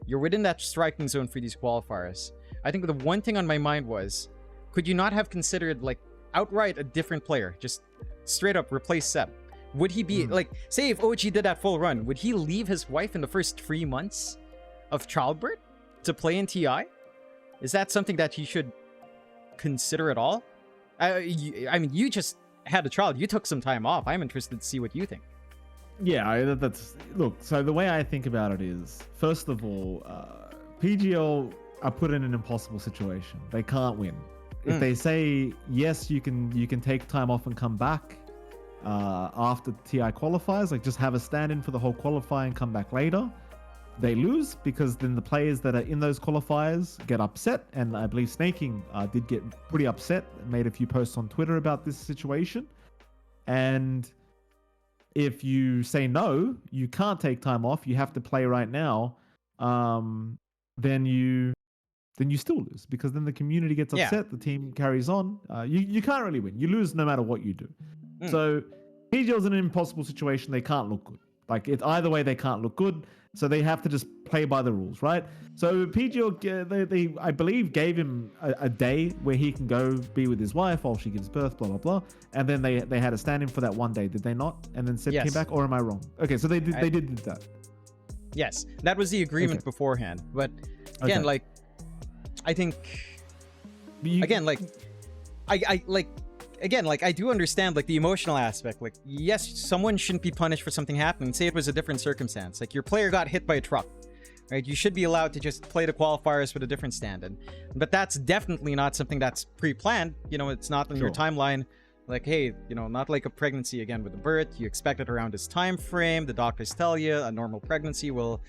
You're within that striking zone for these qualifiers. I think the one thing on my mind was, could you not have considered, like, outright a different player? Just straight up replace Seb. Would he be, like, say if OG did that full run, would he leave his wife in the first 3 months of childbirth to play in TI? Is that something that he should consider at all? I mean, you just had a child. You took some time off. I'm interested to see what you think. Yeah, that's look. So the way I think about it is, first of all, PGL are put in an impossible situation. They can't win. If they say yes, you can take time off and come back after TI qualifies, like just have a stand-in for the whole qualifying, come back later. They lose because then the players that are in those qualifiers get upset, and I believe Snaking did get pretty upset, made a few posts on Twitter about this situation. And if you say no, you can't take time off, you have to play right now, then you still lose, because then the community gets upset, the team carries on. You can't really win. You lose no matter what you do. So PGL's in an impossible situation. They can't look good. Like, it's either way, they can't look good. So they have to just play by the rules, right? So PGL, they I believe, gave him a day where he can go be with his wife while she gives birth, blah, blah, blah. And then they had a stand-in for that one day, did they not? And then Seb came back, or am I wrong? Okay, so they did that. Yes, that was the agreement beforehand. But again, like, I think, again, like, I do understand, like, the emotional aspect. Like, yes, someone shouldn't be punished for something happening. Say it was a different circumstance. Like, your player got hit by a truck, right? You should be allowed to just play the qualifiers with a different stand-in. But that's definitely not something that's pre-planned. You know, it's not on your timeline. Like, hey, you know, not like a pregnancy again with a birth. You expect it around this time frame. The doctors tell you a normal pregnancy will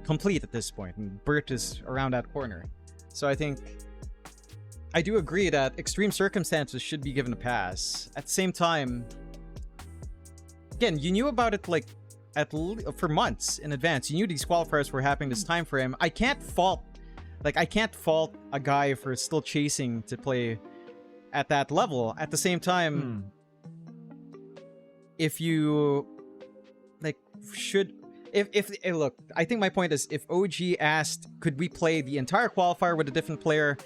complete at this point, and birth is around that corner. So I think I do agree that extreme circumstances should be given a pass. At the same time, again, you knew about it like for months in advance. You knew these qualifiers were happening this time frame. I can't fault a guy for still chasing to play at that level. At the same time, if you like look, I think my point is, if OG asked, could we play the entire qualifier with a different player?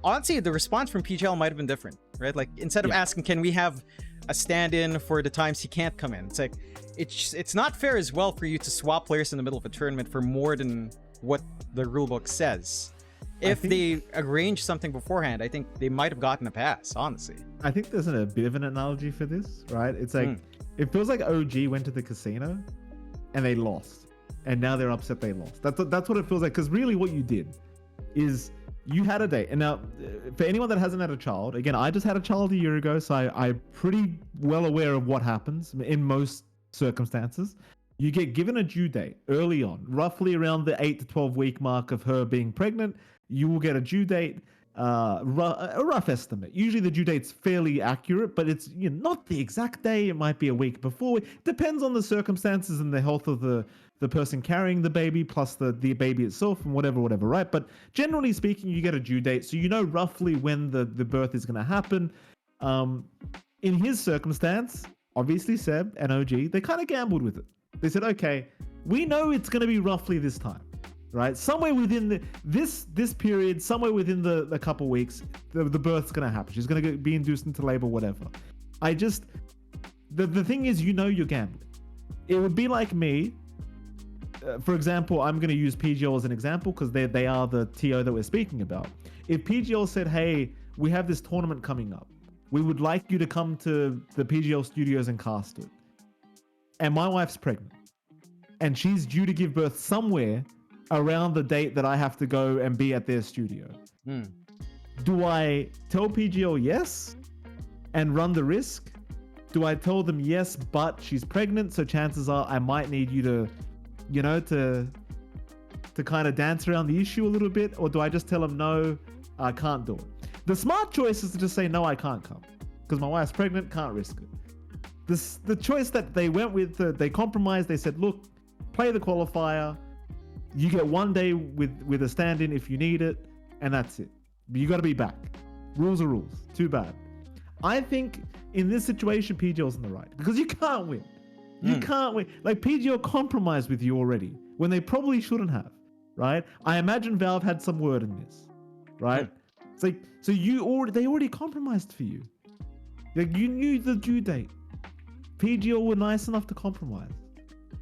Honestly, the response from PGL might have been different, right? Like, instead of asking, can we have a stand-in for the times he can't come in? It's like, it's not fair as well for you to swap players in the middle of a tournament for more than what the rulebook says. If they arranged something beforehand, I think they might have gotten a pass, honestly. I think there's a bit of an analogy for this, right? It's like, it feels like OG went to the casino and they lost, and now they're upset they lost. That's what it feels like, because really what you did is you had a date. And now, for anyone that hasn't had a child, again, I just had a child a year ago, so I'm pretty well aware of what happens in most circumstances. You get given a due date early on, roughly around the 8 to 12 week mark of her being pregnant. You will get a due date, a rough estimate. Usually the due date's fairly accurate, but it's, you know, not the exact day. It might be a week before. Depends on the circumstances and the health of the person carrying the baby, plus the baby itself, and whatever, right? But generally speaking, you get a due date, so you know roughly when the birth is going to happen. In his circumstance, obviously Seb and OG, they kind of gambled with it. They said, okay, we know it's going to be roughly this time. right? Somewhere within this period, somewhere within the couple weeks, the birth's gonna happen. She's gonna be induced into labor, whatever. The thing is, you're gambling. It would be like me. For example, I'm going to use PGL as an example because they are the TO that we're speaking about. If PGL said, hey, we have this tournament coming up, we would like you to come to the PGL studios and cast it. And my wife's pregnant. And she's due to give birth somewhere around the date that I have to go and be at their studio. Do I tell PGL yes and run the risk? Do I tell them yes, but she's pregnant, so chances are I might need you to kind of dance around the issue a little bit? Or do I just tell them no, I can't do it? The smart choice is to just say no, I can't come because my wife's pregnant, can't risk it. The choice that they went with, they compromised. They said, look, play the qualifier. You get 1 day with a stand-in if you need it, and that's it. But you got to be back. Rules are rules. Too bad. I think in this situation, PGL's in the right because you can't win. You can't win. Like, PGL compromised with you already when they probably shouldn't have, right? I imagine Valve had some word in this, right? It's like, so they already compromised for you. Like, you knew the due date. PGL were nice enough to compromise.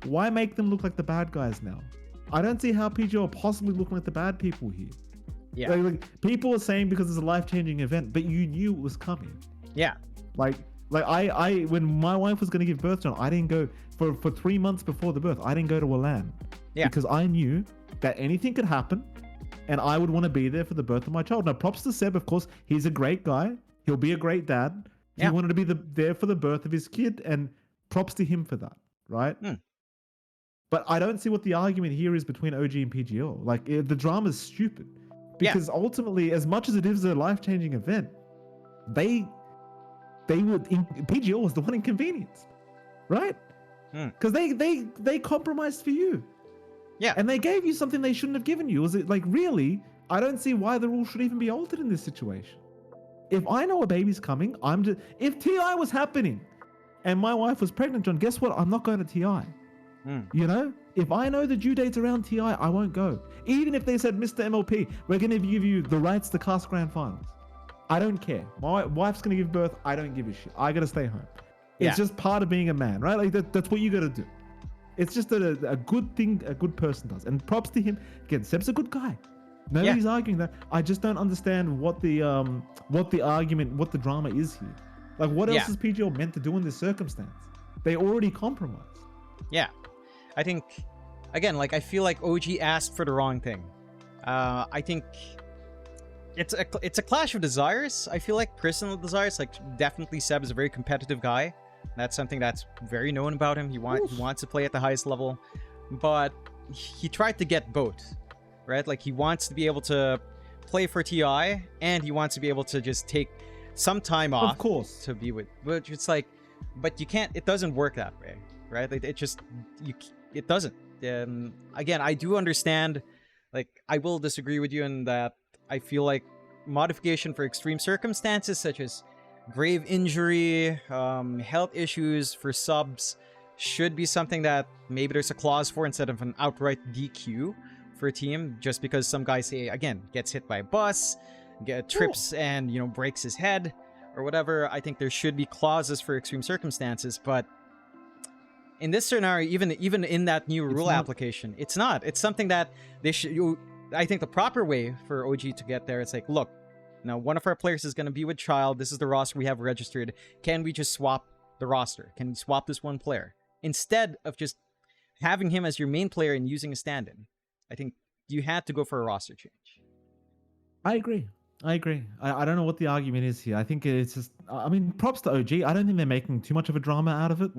Why make them look like the bad guys now? I don't see how PGL are possibly looking like the bad people here. Yeah. Like people are saying because it's a life-changing event, but you knew it was coming. Yeah. Like I when my wife was going to give birth to her, I didn't go for 3 months before the birth. I didn't go to a LAN because I knew that anything could happen, and I would want to be there for the birth of my child. Now, props to Seb, of course. He's a great guy. He'll be a great dad. He wanted to be there for the birth of his kid, and props to him for that, right? But I don't see what the argument here is between OG and PGL. Like, the drama's stupid because ultimately, as much as it is a life-changing event, PGL was the one inconvenienced, right? Because they compromised for you. Yeah. And they gave you something they shouldn't have given you. Was it like, really? I don't see why the rules should even be altered in this situation. If I know a baby's coming, if TI was happening and my wife was pregnant, John, guess what? I'm not going to TI. You know? If I know the due date's around TI, I won't go. Even if they said, Mr. MLP, we're going to give you the rights to cast grand finals. I don't care. My wife's going to give birth. I don't give a shit. I got to stay home. It's just part of being a man, right? Like that's what you got to do. It's just a good thing a good person does. And props to him. Again, Seb's a good guy. Nobody's arguing that. I just don't understand what the argument, what the drama is here. Like, what else is PGL meant to do in this circumstance? They already compromised. Yeah. I think, again, like, I feel like OG asked for the wrong thing. I think it's a clash of desires. I feel like personal desires. Like, definitely Seb is a very competitive guy. That's something that's very known about him. He wants to play at the highest level, but he tried to get both, right? Like, he wants to be able to play for TI, and he wants to be able to just take some time off, of course, to be with. But it's like, but you can't. It doesn't work that way, right? Like, it doesn't. Again, I do understand. Like, I will disagree with you in that I feel like modification for extreme circumstances such as grave injury, health issues for subs should be something that maybe there's a clause for instead of an outright DQ for a team, just because some guy, say, again, gets hit by a bus, trips and, breaks his head or whatever. I think there should be clauses for extreme circumstances, but in this scenario, even in that new rule application, it's not. It's something that they should. I think the proper way for OG to get there, it's like, look, now one of our players is going to be with child. This is the roster we have registered. Can we just swap the roster? Can we swap this one player instead of just having him as your main player and using a stand-in? I think you had to go for a roster change. I agree. I don't know what the argument is here. I think it's just. I mean, props to OG. I don't think they're making too much of a drama out of it.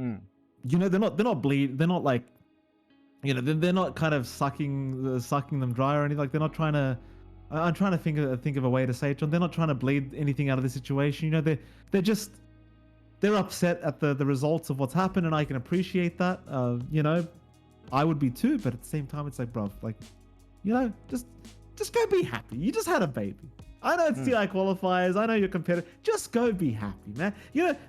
They're not bleed. They're not like, they're not kind of sucking them dry or anything. Like, they're not trying to. I'm trying to think of a way to say it, John. They're not trying to bleed anything out of the situation. They're upset at the results of what's happened, and I can appreciate that. I would be too, but at the same time, it's like, bro, like, just go be happy. You just had a baby. I know it's TI qualifiers. I know you're competitive. Just go be happy, man.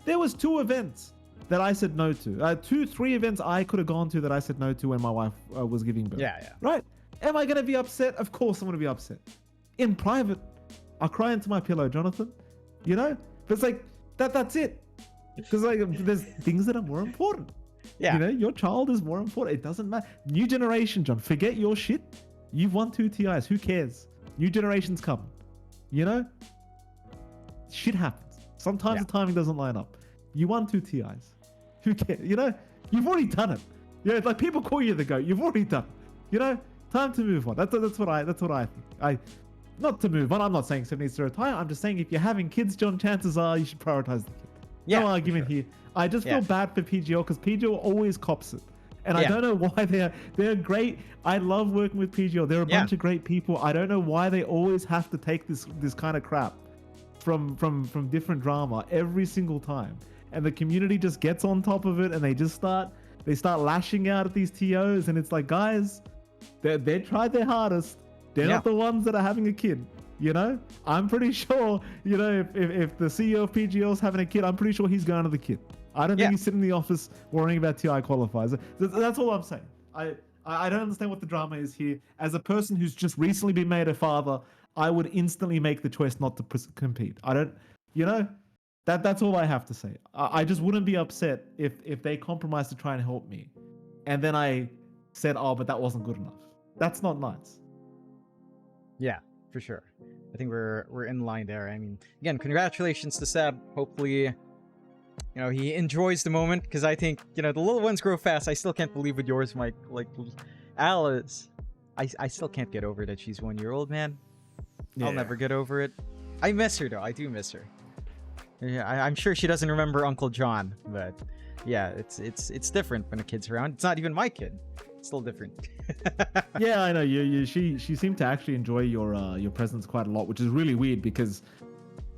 There was 2 events that I said no to. 3 events I could have gone to that I said no to when my wife was giving birth. Yeah. Right? Am I going to be upset? Of course I'm going to be upset. In private, I'll cry into my pillow, Jonathan. You know? But it's like, that's it. Because like, there's things that are more important. Yeah. You know, your child is more important. It doesn't matter. New generation, John. Forget your shit. You've won 2 TIs. Who cares? New generation's coming. You know? Shit happens. Sometimes the timing doesn't line up. You won 2 TIs. Who cares? You know? You've already done it. You know, like people call you the GOAT. You've already done it. You know? Time to move on. That's what I think. Not to move on. I'm not saying Seb needs to retire. I'm just saying if you're having kids, John, chances are you should prioritize the kid. Yeah, no argument here. I just feel bad for PGL because PGL always cops it. And I don't know why they're great. I love working with PGL. They're a bunch of great people. I don't know why they always have to take this kind of crap from different drama every single time. And the community just gets on top of it and they start lashing out at these TOs, and it's like, guys, they tried their hardest. They're not the ones that are having a kid. You know, I'm pretty sure, you know, if the CEO of PGL is having a kid, I'm pretty sure he's going to the kid. I don't think he's sitting in the office worrying about TI qualifiers. That's all I'm saying. I don't understand what the drama is here. As a person who's just recently been made a father, I would instantly make the choice not to compete. I don't, you know, that's all I have to say. I just wouldn't be upset if they compromised to try and help me. And then I said, oh, but that wasn't good enough. That's not nice. Yeah, for sure. I think we're in line there. I mean, again, congratulations to Seb. Hopefully, you know, he enjoys the moment, because I think, you know, the little ones grow fast. I still can't believe with yours, Mike. Like, Alice, I still can't get over that she's 1 year old, man. I'll never get over it. I miss her, though. I do miss her. Yeah, I'm sure she doesn't remember Uncle John, but yeah, it's different when a kid's around. It's not even my kid. It's still different. Yeah, I know. She seemed to actually enjoy your presence quite a lot, which is really weird because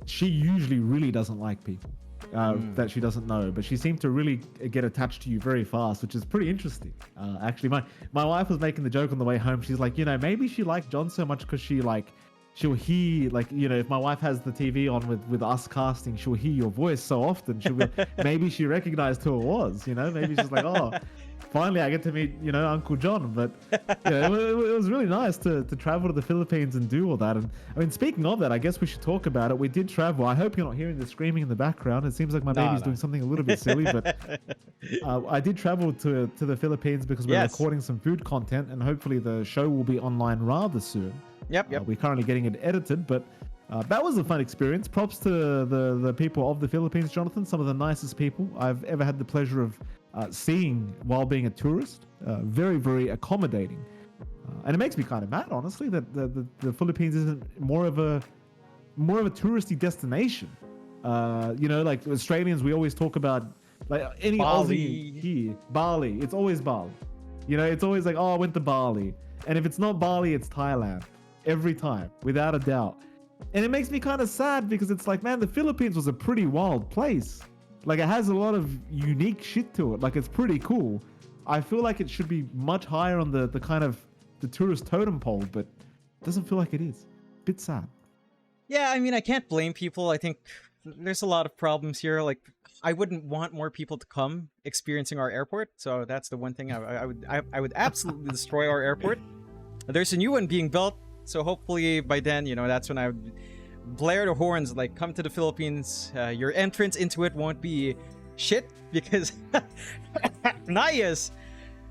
she usually really doesn't like people that she doesn't know, but she seemed to really get attached to you very fast, which is pretty interesting. Actually, my wife was making the joke on the way home. She's like, you know, maybe she liked John so much because she'll hear, like, you know, if my wife has the TV on with us casting, she'll hear your voice so often. Maybe she recognized who it was, you know, maybe she's like, oh, finally I get to meet, you know, Uncle John. But yeah, it was really nice to travel to the Philippines and do all that. And I mean, speaking of that, I guess we should talk about it. We did travel. I hope you're not hearing the screaming in the background. It seems like my baby's doing something a little bit silly, but I did travel to the Philippines because we're recording some food content, and hopefully the show will be online rather soon. Yep. We're currently getting it edited, but that was a fun experience. Props to the people of the Philippines, Jonathan. Some of the nicest people I've ever had the pleasure of seeing while being a tourist. Very, very accommodating. And it makes me kind of mad, honestly, that the Philippines isn't more of a touristy destination. You know, like Australians, we always talk about, like, any Bali. Aussie here, Bali. It's always Bali. You know, it's always like, oh, I went to Bali. And if it's not Bali, it's Thailand. Every time, without a doubt. And it makes me kind of sad because it's like, man, the Philippines was a pretty wild place. Like, it has a lot of unique shit to it. Like, it's pretty cool. I feel like it should be much higher on the kind of the tourist totem pole, but it doesn't feel like it is. Bit sad. Yeah, I mean, I can't blame people. I think there's a lot of problems here. Like, I wouldn't want more people to come experiencing our airport. So that's the one thing I would absolutely destroy our airport. There's a new one being built. So hopefully by then, you know, that's when I would blare the horns, like, come to the Philippines. Your entrance into it won't be shit because Nayas,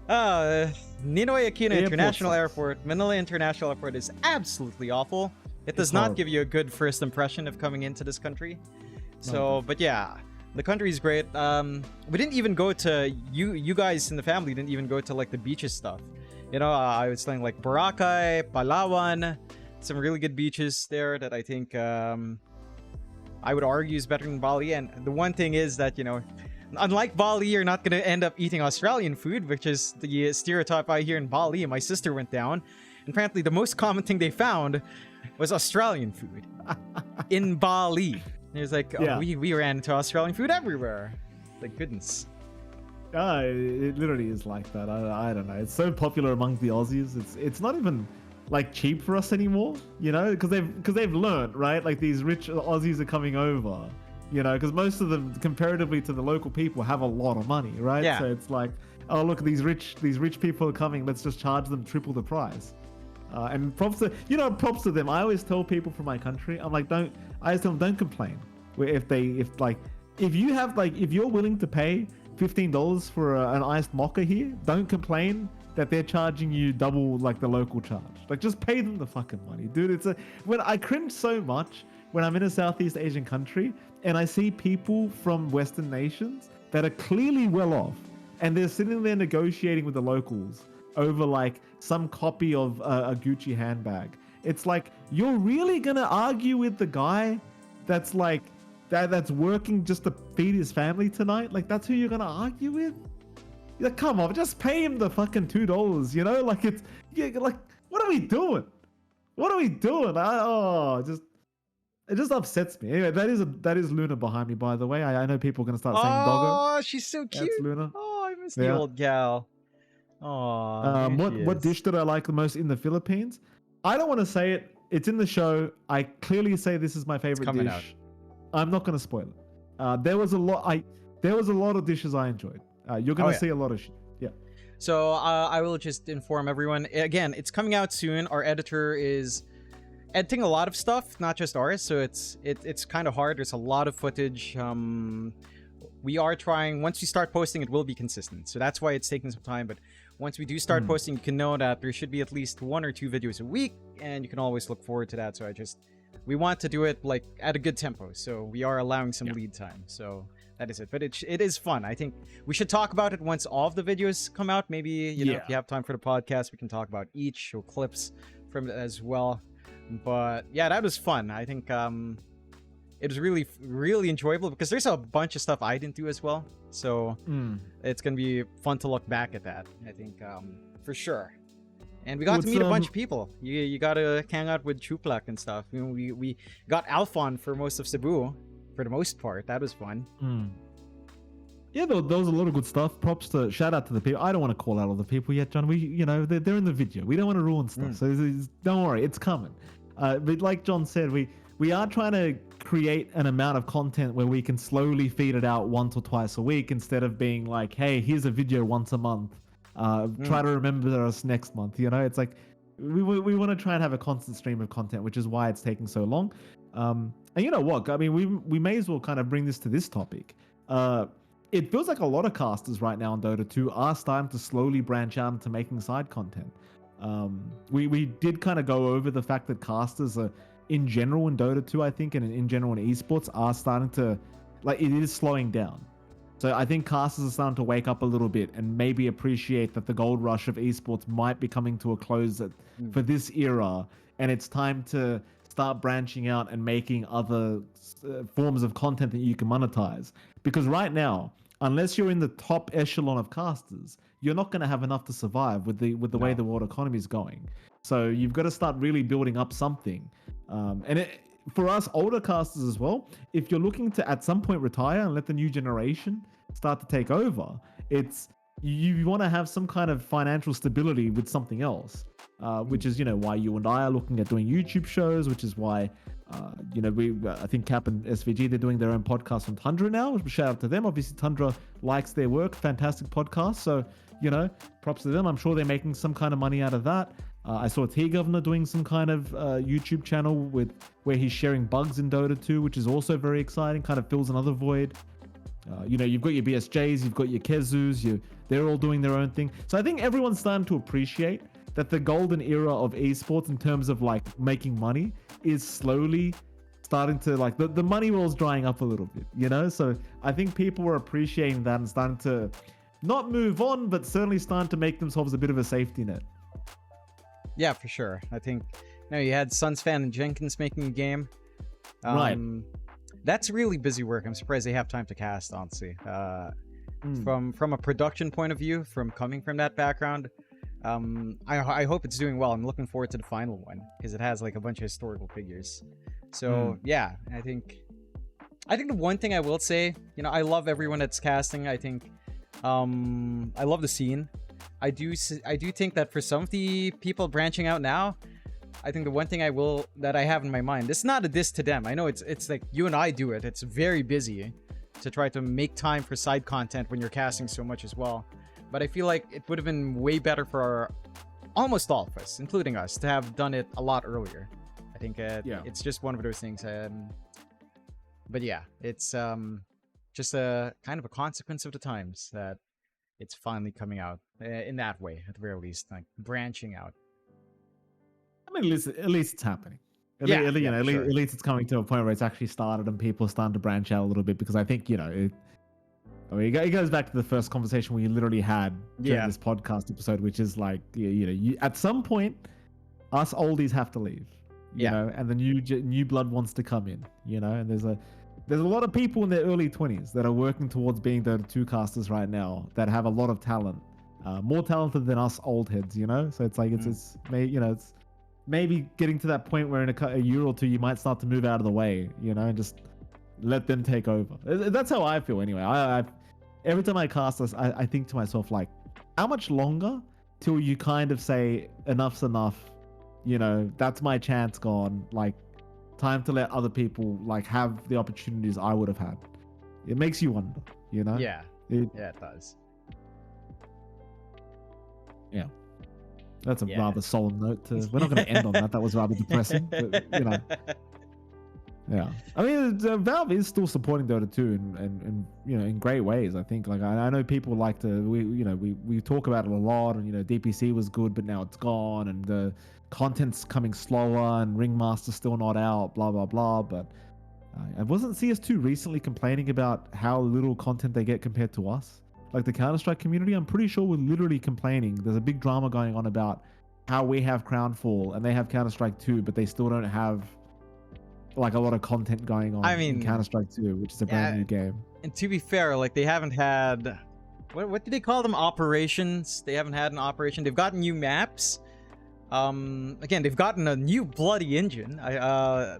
Ninoy Aquino International Airport, Manila International Airport is absolutely awful. It does not give you a good first impression of coming into this country. So, but yeah, the country is great. We didn't even go to, you guys in the family didn't even go to, like, the beaches stuff. You know, I was saying, like, Boracay, Palawan, some really good beaches there that I think I would argue is better than Bali. And the one thing is that, you know, unlike Bali, you're not going to end up eating Australian food, which is the stereotype I hear in Bali. And my sister went down, and apparently the most common thing they found was Australian food in Bali. And it was like, oh, we ran into Australian food everywhere. Thank goodness. It literally is like that. I don't know. It's so popular among the Aussies. It's not even, like, cheap for us anymore, you know, because they've learned, right? Like, these rich Aussies are coming over, you know, because most of them, comparatively to the local people, have a lot of money, right? Yeah. So it's like, oh, look, these rich people are coming. Let's just charge them triple the price. And props to them. I always tell people from my country, I'm like, I always tell them, don't complain. If you're willing to pay $15 for an iced mocha here, don't complain that they're charging you double like the local charge. Like, just pay them the fucking money, dude. When I cringe so much when I'm in a Southeast Asian country and I see people from Western nations that are clearly well off and they're sitting there negotiating with the locals over like some copy of a Gucci handbag. It's like, you're really gonna argue with the guy that's like that's working just to feed his family tonight? Like, that's who you're gonna argue with? Like, come on, just pay him the fucking $2, you know? Like, like, what are we doing? What are we doing? It just upsets me. Anyway, that is Luna behind me, by the way. I know people are gonna start saying Doggo. Oh, she's so cute. That's Luna. Oh, I miss the old gal. Oh, what dish did I like the most in the Philippines? I don't want to say it. It's in the show. I clearly say this is my favorite dish. Out. I'm not going to spoil it. There was a lot of dishes I enjoyed. You're going to see a lot of shit. Yeah. So I will just inform everyone. Again, it's coming out soon. Our editor is editing a lot of stuff, not just ours. So it's kind of hard. There's a lot of footage. We are trying. Once we start posting, it will be consistent. So that's why it's taking some time. But once we do start posting, you can know that there should be at least 1 or 2 videos a week, and you can always look forward to that. So we want to do it like at a good tempo. So we are allowing some lead time. So that is it. But it is fun. I think we should talk about it once all of the videos come out. Maybe, you know, if you have time for the podcast, we can talk about each, show clips from it as well. But yeah, that was fun. I think it was really, really enjoyable because there's a bunch of stuff I didn't do as well. So it's going to be fun to look back at that, I think, for sure. And we got to meet a bunch of people. You got to hang out with Chuplak and stuff. You know, we got Alphon for most of Cebu, for the most part. That was fun. Yeah, there was a lot of good stuff. Shout out to the people. I don't want to call out all the people yet, John. They're in the video. We don't want to ruin stuff. So don't worry, it's coming. But like John said, we are trying to create an amount of content where we can slowly feed it out once or twice a week instead of being like, hey, here's a video once a month. Try to remember us next month. You know, it's like we want to try and have a constant stream of content, which is why it's taking so long. And you know what? I mean, we may as well kind of bring this to this topic. It feels like a lot of casters right now on Dota 2 are starting to slowly branch out into making side content. We did kind of go over the fact that casters are, in general in Dota 2, I think, and in general in esports, are starting to, like, it is slowing down. So I think casters are starting to wake up a little bit and maybe appreciate that the gold rush of esports might be coming to a close for this era, and it's time to start branching out and making other forms of content that you can monetize. Because right now, unless you're in the top echelon of casters, you're not going to have enough to survive with the way the world economy is going. So you've got to start really building up something. For us older casters as well, if you're looking to at some point retire and let the new generation start to take over, you want to have some kind of financial stability with something else, which is, you know, why you and I are looking at doing YouTube shows, which is why, I think Cap and SVG, they're doing their own podcast on Tundra now. Shout out to them. Obviously, Tundra likes their work. Fantastic podcast. So, you know, props to them. I'm sure they're making some kind of money out of that. I saw T-Governor doing some kind of YouTube channel where he's sharing bugs in Dota 2, which is also very exciting, kind of fills another void. You've got your BSJs, you've got your Kezus, they're all doing their own thing. So I think everyone's starting to appreciate that the golden era of esports in terms of like making money is slowly starting to, like, the money well's drying up a little bit, you know? So I think people are appreciating that and starting to not move on, but certainly starting to make themselves a bit of a safety net. Yeah, for sure. I think, you had Suns Fan and Jenkins making a game. Right. That's really busy work. I'm surprised they have time to cast, honestly. From a production point of view, from coming from that background, I hope it's doing well. I'm looking forward to the final one because it has like a bunch of historical figures. So yeah, I think the one thing I will say, I love everyone that's casting. I think I love the scene. I do think that for some of the people branching out now, I think the one thing that I have in my mind, it's not a diss to them. I know it's like you and I do it. It's very busy to try to make time for side content when you're casting so much as well. But I feel like it would have been way better for almost all of us, including us, to have done it a lot earlier. I think Yeah. it's just one of those things. But yeah, it's just a kind of a consequence of the times that it's finally coming out in that way, at the very least, like branching out. I mean, at least it's happening. Yeah, You yeah, know, for sure. at least it's coming to a point where it's actually started and people are starting to branch out a little bit, because I think, you know, I mean, it goes back to the first conversation we literally had during Yeah, this podcast episode, which is like, you know, at some point, us oldies have to leave, you yeah, know, and the new blood wants to come in, you know, and there's a lot of people in their early 20s that are working towards being Dota 2 casters right now that have a lot of talent, more talented than us old heads, you know. So it's like it's you know, it's maybe getting to that point where in a year or two you might start to move out of the way, you know, and just let them take over. That's how I feel anyway. I every time I cast this, I think to myself, like, how much longer till you kind of say enough's enough, you know, that's my chance gone, like, time to let other people like have the opportunities I would have had. It makes you wonder, you know. yeah, yeah. It does. Yeah, that's a Yeah. rather solemn note. We're not going to end on that. That was rather depressing, but you know. Yeah, I mean, Valve is still supporting Dota 2 and you know, in great ways. I think, like, I know people like to we talk about it a lot, and you know, DPC was good, but now it's gone, and the content's coming slower, and Ringmaster's still not out, blah blah blah. But I wasn't CS2 recently complaining about how little content they get compared to us, like the Counter-Strike community. I'm pretty sure we're literally complaining. There's a big drama going on about how we have Crownfall and they have Counter-Strike 2, but they still don't have like a lot of content going on I mean, in Counter-Strike 2, which is a brand new game. And to be fair, like, they haven't had what do they call them? Operations. They haven't had an operation. They've gotten new maps. Again, they've gotten a new bloody engine.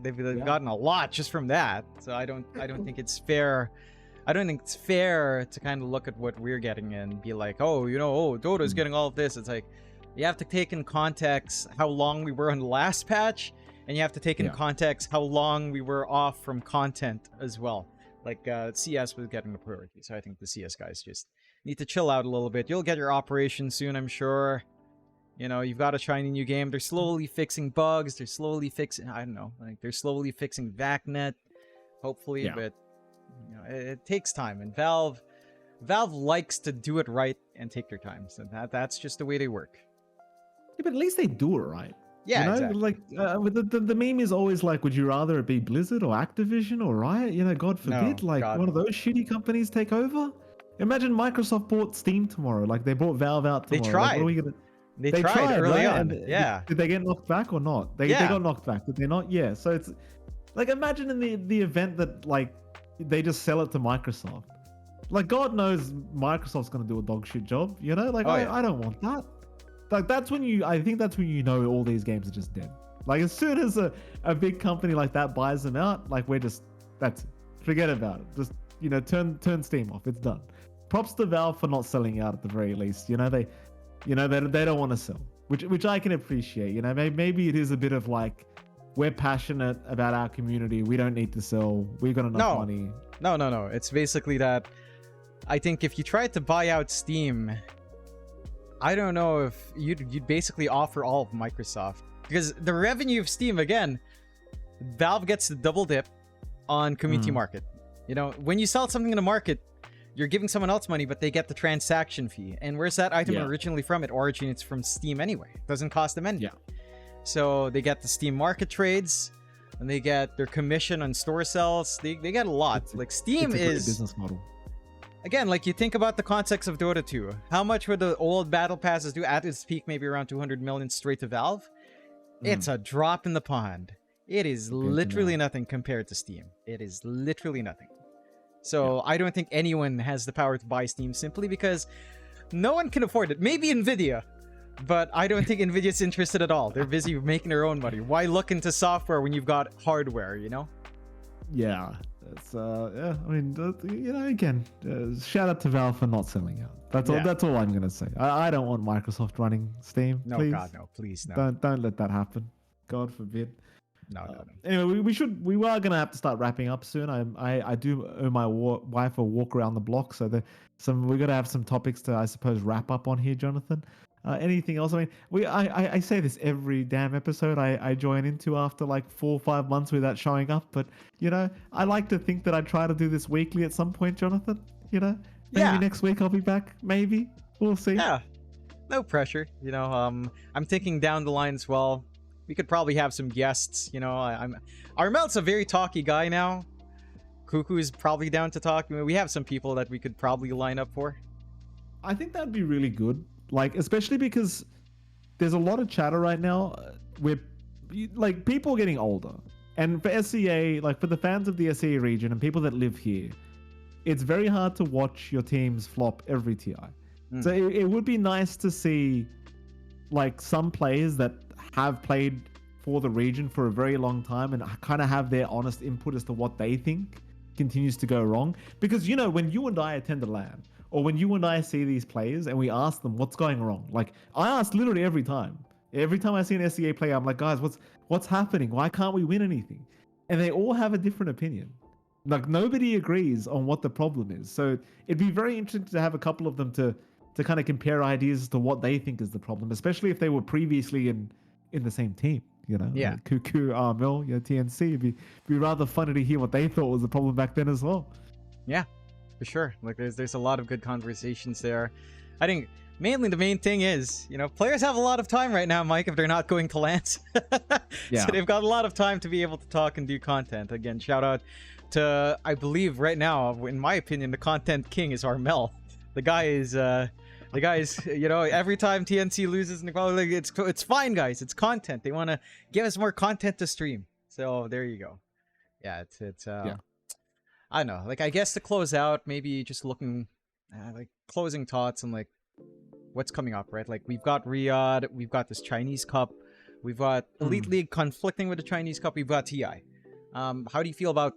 They've gotten a lot just from that. So I don't think it's fair. I don't think it's fair to kind of look at what we're getting and be like, oh, you know, oh, Dota's getting all of this. It's like, you have to take in context how long we were on the last patch, and you have to take in context how long we were off from content as well. Like, CS was getting the priority, so I think the CS guys just need to chill out a little bit. You'll get your operation soon, I'm sure. You know, you've got a shiny new game. They're slowly fixing bugs. They're slowly fixing, I don't know, like, they're slowly fixing VACnet, hopefully, but you know, it takes time. And Valve likes to do it right and take their time. So that's just the way they work. Yeah, but at least they do it right. Yeah, you know? exactly. Like, the meme is always like, would you rather it be Blizzard or Activision or Riot? You know, God forbid, one of those shitty companies take over. Imagine Microsoft bought Steam tomorrow. Like, they bought Valve out tomorrow. They tried. Like, what are we gonna? They tried early on. And yeah. Did they get knocked back or not? They got knocked back. Did they not? Yeah. So it's like, imagine in the event that, like, they just sell it to Microsoft. Like, God knows Microsoft's gonna do a dog shit job. You know, like, I don't want that. Like, I think that's when you know all these games are just dead. Like, as soon as a big company like that buys them out, like, that's it. Forget about it. Just, you know, turn Steam off. It's done. Props to Valve for not selling out at the very least. You know, they don't want to sell, which I can appreciate. You know, maybe it is a bit of like, we're passionate about our community. We don't need to sell. We got enough money. No. It's basically that I think if you tried to buy out Steam, I don't know if you'd basically offer all of Microsoft, because the revenue of Steam, again, Valve gets the double dip on community market. You know, when you sell something in the market, you're giving someone else money, but they get the transaction fee. And where's that item originally from? It originates from Steam anyway. It doesn't cost them anything. So they get the Steam market trades, and they get their commission on store sales. They get a lot. Like, Steam is business model. Again, like, you think about the context of Dota 2. How much would the old battle passes do at its peak? Maybe around 200 million straight to Valve. It's a drop in the pond. It is literally nothing compared to Steam. It is literally nothing. So I don't think anyone has the power to buy Steam, simply because no one can afford it. Maybe Nvidia, but I don't think Nvidia's interested at all. They're busy making their own money. Why look into software when you've got hardware, you know? Yeah. It's I mean, you know, again, shout out to Valve for not selling out. That's all I'm gonna say. I don't want Microsoft running Steam. No, please. God, no, please, no. Don't let that happen. God forbid. No. Anyway, we are gonna have to start wrapping up soon. I do owe my wife a walk around the block, so we're gonna have some topics to, I suppose, wrap up on here, Jonathan. Anything else? I mean, I say this every damn episode I join into after like 4 or 5 months without showing up. But I like to think that I try to do this weekly at some point, Jonathan. Maybe Yeah, next week I'll be back. Maybe we'll see. yeah. No pressure. I'm thinking down the line as well. We could probably have some guests. Armel's a very talky guy now. Cuckoo's probably down to talk. I mean, we have some people that we could probably line up for. I think that'd be really good. Like, especially because there's a lot of chatter right now where, like, people are getting older. And for SEA, like, for the fans of the SEA region and people that live here, it's very hard to watch your teams flop every TI. So it would be nice to see, like, some players that have played for the region for a very long time and kind of have their honest input as to what they think continues to go wrong. Because, when you and I attend a LAN, or when you and I see these players and we ask them what's going wrong, like I ask literally every time I see an SEA player, I'm like, guys, what's happening? Why can't we win anything? And they all have a different opinion. Like, nobody agrees on what the problem is. So it'd be very interesting to have a couple of them to kind of compare ideas as to what they think is the problem, especially if they were previously in the same team. Yeah. Like Cuckoo, Armel, TNC. It'd be rather funny to hear what they thought was the problem back then as well. Yeah, for sure. Like, there's a lot of good conversations there. I think mainly the main thing is, players have a lot of time right now, Mike, if they're not going to LANs. Yeah. So they've got a lot of time to be able to talk and do content. Again, shout out to, I believe right now, in my opinion, the content king is Armel. The guy is, every time TNC loses in the quality, it's fine, guys. It's content. They want to give us more content to stream. So there you go. Yeah, Yeah. I don't know. Like, I guess to close out, maybe just looking like closing thoughts and like what's coming up, right? Like, we've got Riyadh, we've got this Chinese Cup, we've got Elite League conflicting with the Chinese Cup, we've got TI. How do you feel about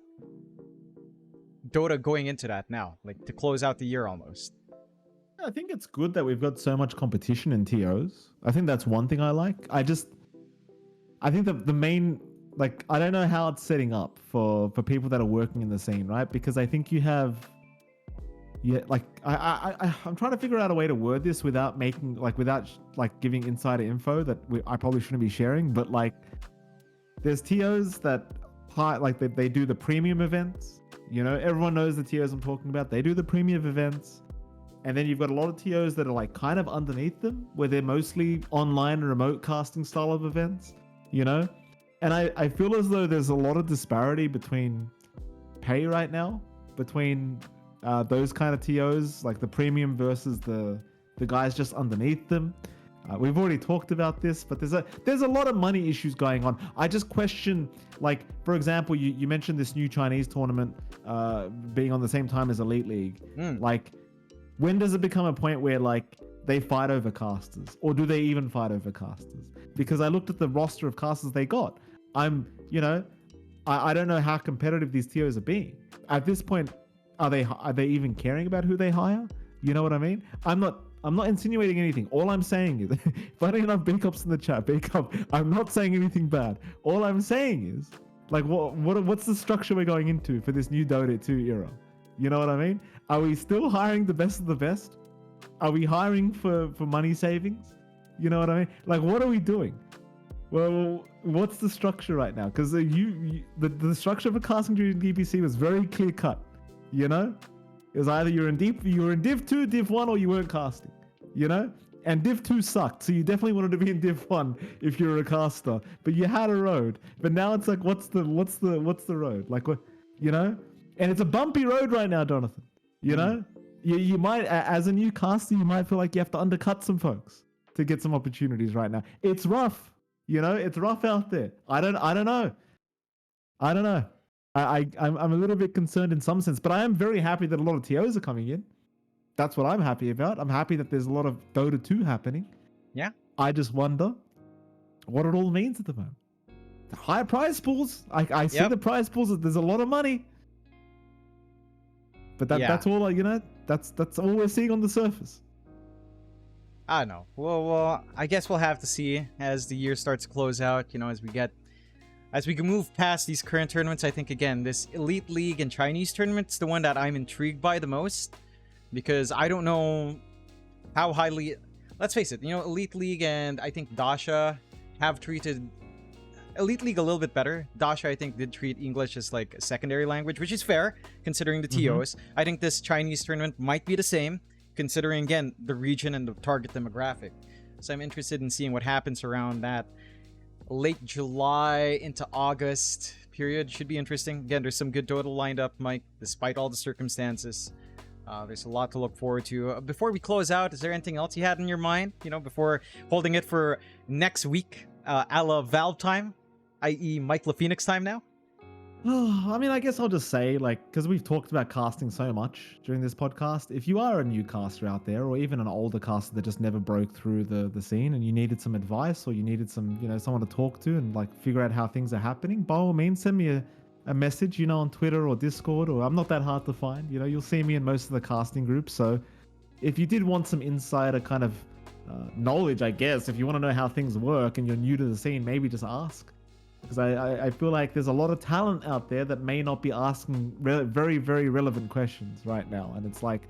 Dota going into that now, like to close out the year almost? I think it's good that we've got so much competition in TOs. I think that's one thing I like. I think the main, like, I don't know how it's setting up for people that are working in the scene, right? Because I think you have, like, I'm trying to figure out a way to word this without giving insider info that I probably shouldn't be sharing. But like, there's TOs that they do the premium events. Everyone knows the TOs I'm talking about. They do the premium events. And then you've got a lot of TOs that are like kind of underneath them, where they're mostly online and remote casting style of events, And I feel as though there's a lot of disparity between pay right now, between those kind of TOs, like the premium versus the guys just underneath them. We've already talked about this, but there's a lot of money issues going on. I just question, like, for example, you mentioned this new Chinese tournament being on the same time as Elite League. Like, when does it become a point where, like, they fight over casters? Or do they even fight over casters? Because I looked at the roster of casters they got. I don't know how competitive these TOs are being. At this point, are they even caring about who they hire? You know what I mean? I'm not insinuating anything. All I'm saying is, if I don't have big ups in the chat, big up, I'm not saying anything bad. All I'm saying is, like, what's the structure we're going into for this new Dota 2 era? You know what I mean? Are we still hiring the best of the best? Are we hiring for money savings? You know what I mean? Like, what are we doing? Well, what's the structure right now? Because the structure of a casting during DPC was very clear cut. It was either you were in Div 2, Div 1, or you weren't casting. And Div 2 sucked, so you definitely wanted to be in Div 1 if you were a caster. But you had a road. But now it's like, what's the road? Like, what? And it's a bumpy road right now, Jonathan. You might, as a new caster, you might feel like you have to undercut some folks to get some opportunities right now. It's rough. It's rough out there. I don't know. I'm a little bit concerned in some sense, but I am very happy that a lot of TOs are coming in. That's what I'm happy about. I'm happy that there's a lot of Dota 2 happening. Yeah. I just wonder what it all means at the moment. The higher prize pools. I see the prize pools. There's a lot of money. But that's all, that's all we're seeing on the surface. I don't know. Well, I guess we'll have to see as the year starts to close out, as we can move past these current tournaments. I think, again, this Elite League and Chinese tournament's the one that I'm intrigued by the most, because I don't know how highly, let's face it, you know, Elite League and I think Dasha have treated Elite League a little bit better. Dasha, I think, did treat English as like a secondary language, which is fair considering the TOs. I think this Chinese tournament might be the same, considering, again, the region and the target demographic. So I'm interested in seeing what happens around that late July into August period. Should be interesting. Again, there's some good Dota lined up, Mike, despite all the circumstances. There's a lot to look forward to. Before we close out, is there anything else you had in your mind, you know, before holding it for next week, a la Valve time, i.e. Mike LaPhoenix time now? I mean, I guess I'll just say, like, because we've talked about casting so much during this podcast, if you are a new caster out there, or even an older caster that just never broke through the scene and you needed some advice, or you needed some, you know, someone to talk to and like figure out how things are happening, by all means, send me a message, you know, on Twitter or Discord, or I'm not that hard to find. You know, you'll see me in most of the casting groups. So if you did want some insider kind of knowledge, I guess, if you want to know how things work and you're new to the scene, maybe just ask. Because I feel like there's a lot of talent out there that may not be asking very, very relevant questions right now. And it's like,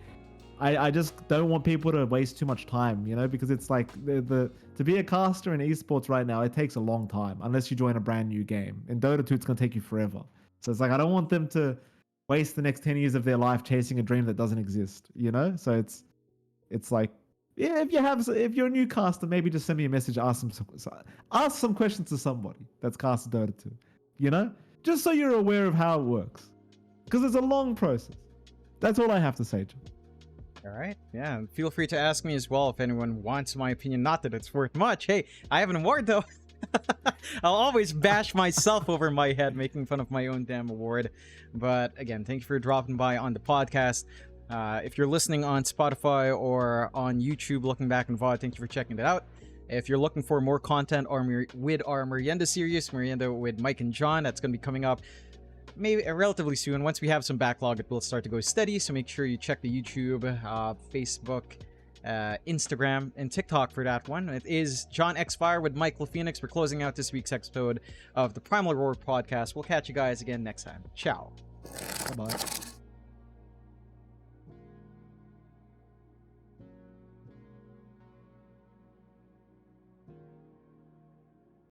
I just don't want people to waste too much time, you know, because it's like to be a caster in esports right now, it takes a long time unless you join a brand new game. In Dota 2, it's going to take you forever. So it's like, I don't want them to waste the next 10 years of their life chasing a dream that doesn't exist, you know? So it's like, yeah, if you're a new caster, maybe just send me a message, ask some questions to somebody that's casted Dota 2, you know? Just so you're aware of how it works. Because it's a long process. That's all I have to say, John. All right. Yeah, and feel free to ask me as well if anyone wants my opinion. Not that it's worth much. Hey, I have an award, though. I'll always bash myself over my head making fun of my own damn award. But again, thank you for dropping by on the podcast. If you're listening on Spotify or on YouTube, looking back in VOD, thank you for checking it out. If you're looking for more content with our Merienda series, Merienda with Mike and John, that's going to be coming up maybe relatively soon. Once we have some backlog, it will start to go steady. So make sure you check the YouTube, Facebook, Instagram, and TikTok for that one. It is John X Fire with Mike LaPhoenix. We're closing out this week's episode of the Primal Roar podcast. We'll catch you guys again next time. Ciao. Bye-bye.